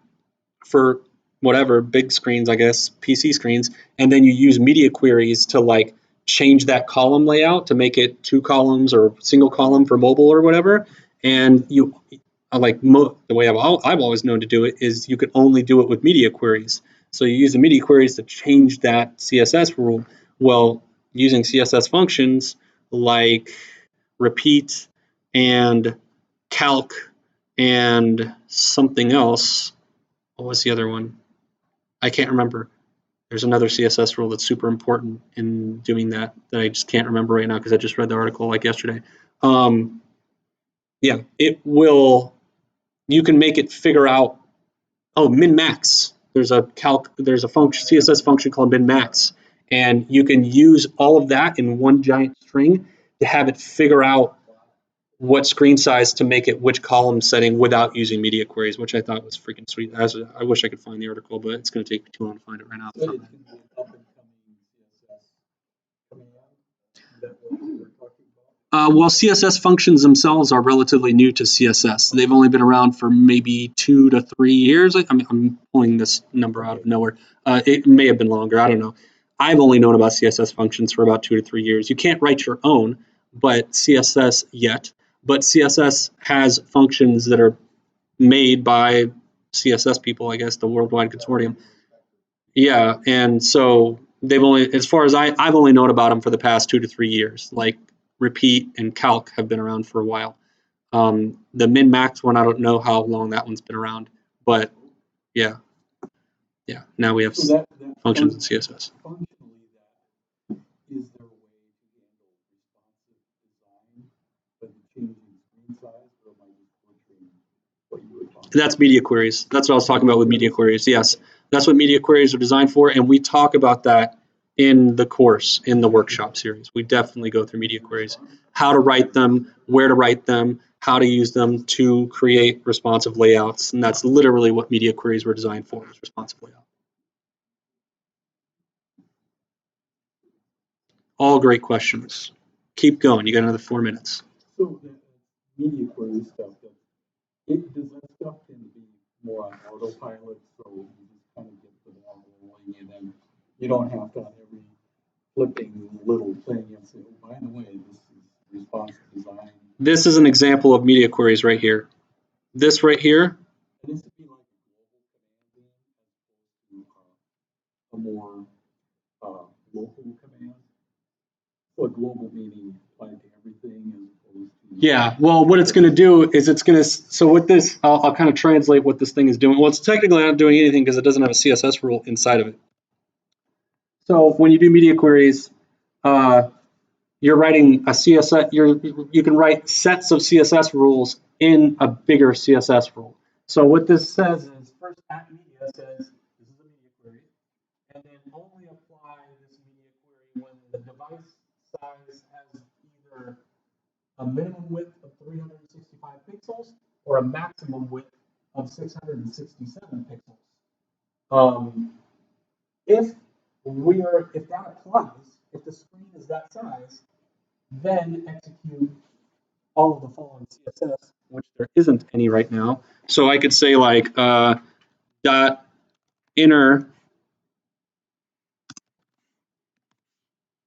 for whatever, big screens, I guess, PC screens, and then you use media queries to like change that column layout to make it 2 columns or single column for mobile or whatever. And you like the way I've always known to do it is you could only do it with media queries. So you use the media queries to change that CSS rule. Well, using CSS functions like repeat and calc and something else. What was the other one? I can't remember. There's another CSS rule that's super important in doing that I just can't remember right now because I just read the article like yesterday. Yeah, it will. You can make it figure out. Oh, min max. There's a function, CSS function called min max, and you can use all of that in one giant string to have it figure out what screen size to make it which column setting without using media queries, which I thought was freaking sweet. I wish I could find the article, but it's going to take me too long to find it right now. Well, CSS functions themselves are relatively new to CSS. They've only been around for maybe 2 to 3 years. I'm pulling this number out of nowhere. It may have been longer. I don't know. I've only known about CSS functions for about 2 to 3 years. You can't write your own, but CSS yet. But CSS has functions that are made by CSS people, I guess, the worldwide consortium. Yeah, and so they've only, as far as I've only known about them for the past 2 to 3 years. Like repeat and calc have been around for a while. The min max one, I don't know how long that one's been around, but yeah. Now we have So functions in CSS. Functionally, is there a way to handle responsive design, but changing screen size, or am I just butchering what you were talking about? That's media queries. That's what I was talking about with media queries. Yes, that's what media queries are designed for, and we talk about that in the course, in the workshop series. We definitely go through media queries, how to write them, where to write them, how to use them to create responsive layouts, and that's literally what media queries were designed for, is responsive layout. All great questions. Keep going. You got another 4 minutes. So the media query stuff, does that stuff tend to be more on autopilot, so you just kind of get the ball rolling, and then you don't have to on every flipping little thing and say, oh, by the way, this is responsive design. This is an example of media queries right here. This right here. And this would be like a global command as opposed to a more local command. So a global meaning applied to everything as opposed to. Yeah, well, what it's going to do is it's going to, so with this, I'll kind of translate what this thing is doing. Well, it's technically not doing anything because it doesn't have a CSS rule inside of it. So when you do media queries, you're writing a CSS, you can write sets of CSS rules in a bigger CSS rule. So what this says is, first at media says, this is a media query, and then only apply this media query when the device size has either a minimum width of 365 pixels or a maximum width of 667 pixels. If that applies, if the screen is that size, then execute all of the following CSS, which there isn't any right now. So I could say like dot inner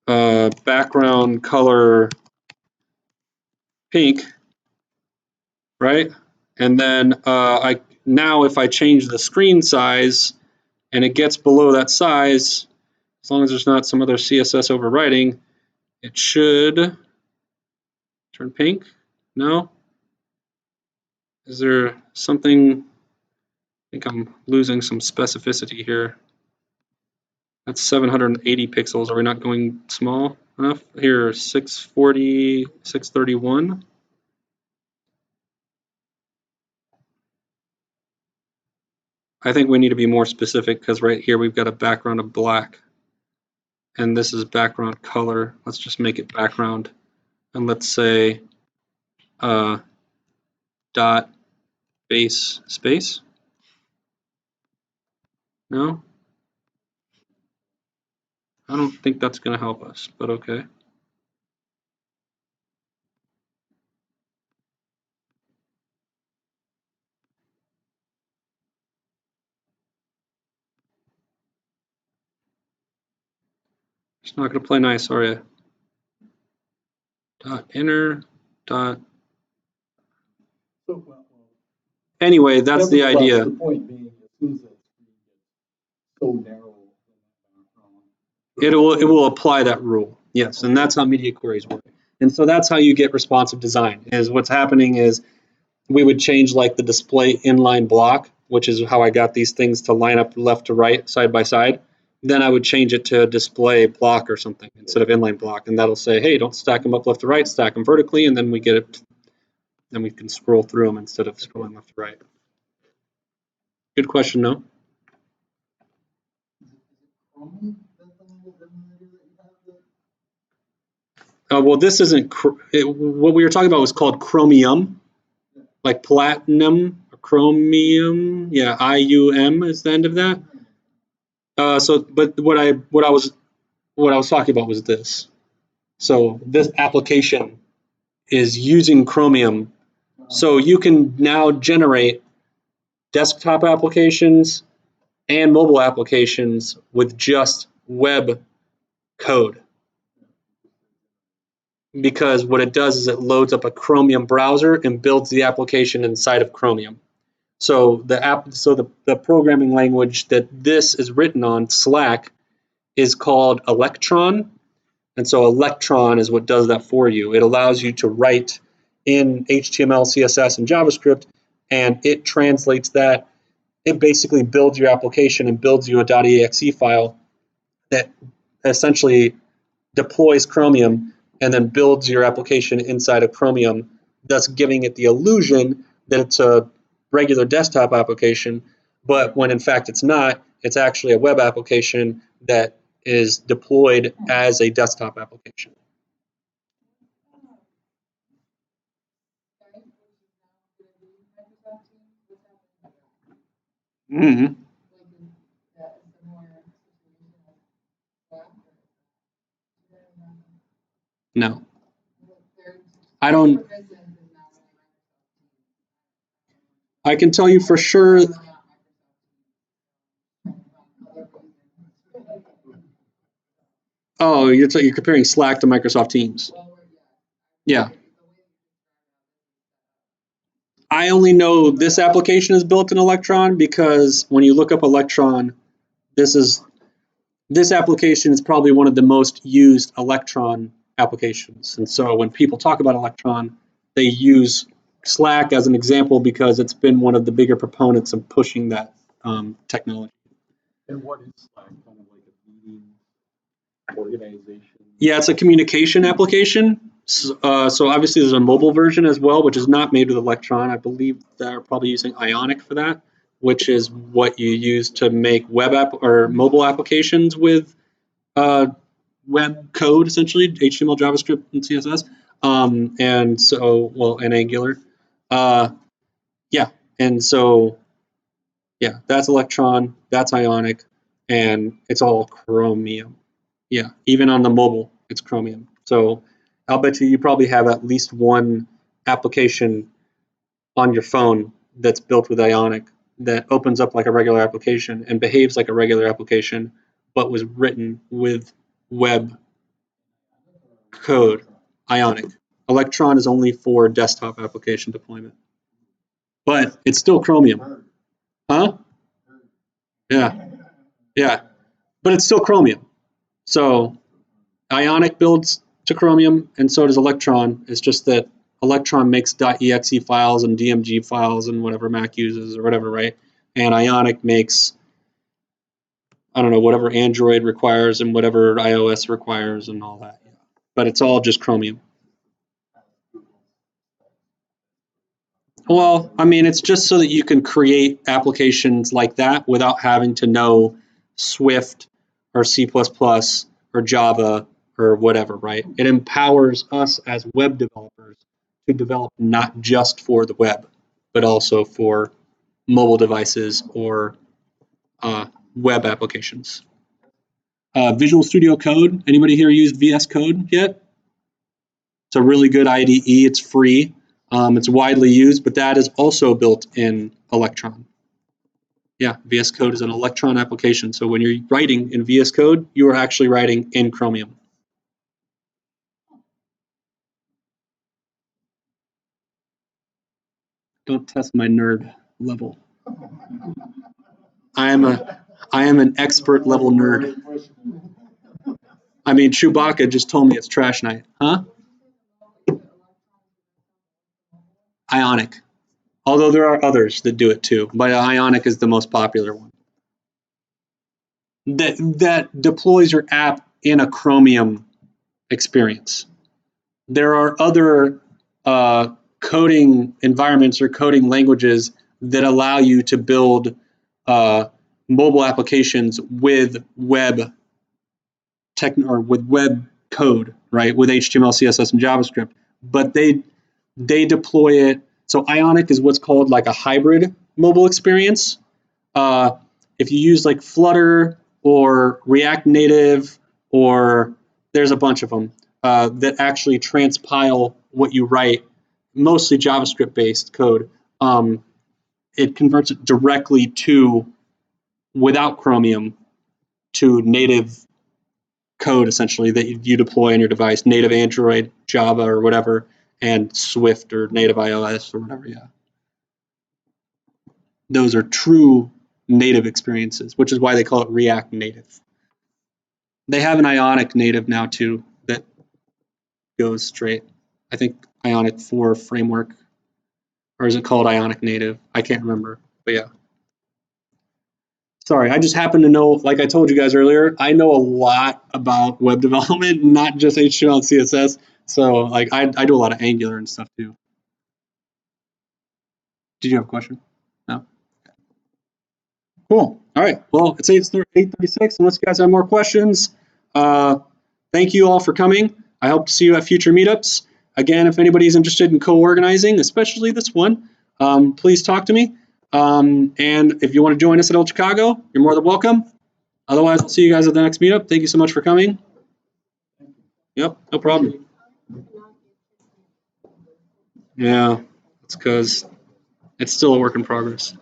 background color pink, right? And then now if I change the screen size and it gets below that size, as long as there's not some other CSS overriding, it should turn pink. No? Is there something? I think I'm losing some specificity here. That's 780 pixels. Are we not going small enough? Here, 640, 631. I think we need to be more specific because right here we've got a background of black. And this is background color. Let's just make it background. And let's say dot base space. No? I don't think that's going to help us, but okay. It's not going to play nice, are you? Dot inner dot. Anyway, that's the idea. The point being, as soon as that screen gets so narrow, It will apply that rule. Yes, and that's how media queries work. And so that's how you get responsive design. Is what's happening is we would change like the display inline block, which is how I got these things to line up left to right, side by side. Then I would change it to display block or something instead of inline block, and that'll say, hey, don't stack them up left to right, stack them vertically, and then we get it. Then we can scroll through them instead of scrolling left to right. Good question, no? Well, this isn't. What we were talking about was called Chromium, like platinum or chromium. Yeah, IUM is the end of that. But what I was talking about was this. So this application is using Chromium, so you can now generate desktop applications and mobile applications with just web code. Because what it does is it loads up a Chromium browser and builds the application inside of Chromium. So the programming language that this is written on, Slack, is called Electron. And so Electron is what does that for you. It allows you to write in HTML, CSS, and JavaScript, and it translates that. It basically builds your application and builds you a .exe file that essentially deploys Chromium and then builds your application inside of Chromium, thus giving it the illusion that it's a regular desktop application, but when in fact it's not, it's actually a web application that is deployed as a desktop application. Mm-hmm. No. I don't. I can tell you for sure. Oh, you're comparing Slack to Microsoft Teams. Yeah. I only know this application is built in Electron because when you look up Electron, this application is probably one of the most used Electron applications. And so when people talk about Electron, they use Slack as an example because it's been one of the bigger proponents of pushing that technology. And what is Slack? Kind of like a meeting organization? Yeah, it's a communication application. So obviously there's a mobile version as well, which is not made with Electron. I believe they're probably using Ionic for that, which is what you use to make web app or mobile applications with web code, essentially HTML, JavaScript, and CSS, and Angular. Yeah, and so Yeah, that's Electron, that's Ionic, and it's all Chromium. Yeah, even on the mobile, it's Chromium. So I'll bet you probably have at least one application on your phone that's built with Ionic that opens up like a regular application and behaves like a regular application, but was written with web code, Ionic. Electron is only for desktop application deployment, but it's still Chromium. Huh? Yeah, yeah, but it's still Chromium. So Ionic builds to Chromium, and so does Electron. It's just that Electron makes .exe files and DMG files and whatever Mac uses or whatever, right? And Ionic makes, I don't know, whatever Android requires and whatever iOS requires and all that. But it's all just Chromium. Well, I mean, it's just so that you can create applications like that without having to know Swift or C++ or Java or whatever, right? It empowers us as web developers to develop not just for the web, but also for mobile devices or web applications. Visual Studio Code. Anybody here use VS Code yet? It's a really good IDE. It's free. It's widely used, but that is also built in Electron. Yeah, VS Code is an Electron application. So when you're writing in VS Code, you are actually writing in Chromium. Don't test my nerd level. I am an expert level nerd. I mean, Chewbacca just told me it's trash night. Huh? Ionic. Although there are others that do it too, but Ionic is the most popular one. That deploys your app in a Chromium experience. There are other coding environments or coding languages that allow you to build mobile applications with web with web code, right? With HTML, CSS, and JavaScript, but they deploy it. So Ionic is what's called like a hybrid mobile experience. If you use like Flutter or React Native, or there's a bunch of them that actually transpile what you write, mostly JavaScript-based code. It converts it directly to, without Chromium, to native code essentially that you deploy on your device, native Android, Java, or whatever, and Swift or native iOS or whatever. Yeah, those are true native experiences, which is why they call it React Native. They have an Ionic native now too that goes straight. I think Ionic 4 framework, or is it called Ionic Native? I can't remember, but yeah. Sorry, I just happen to know, like I told you guys earlier, I know a lot about web development, not just HTML and CSS. So like I do a lot of Angular and stuff too. Did you have a question? No? Cool. All right. Well, it's 8:36. Unless you guys have more questions, thank you all for coming. I hope to see you at future meetups. Again, if anybody's interested in co-organizing, especially this one, please talk to me. And if you want to join us at Old Chicago, you're more than welcome. Otherwise, I'll see you guys at the next meetup. Thank you so much for coming. Yep, no problem. Yeah, it's because it's still a work in progress.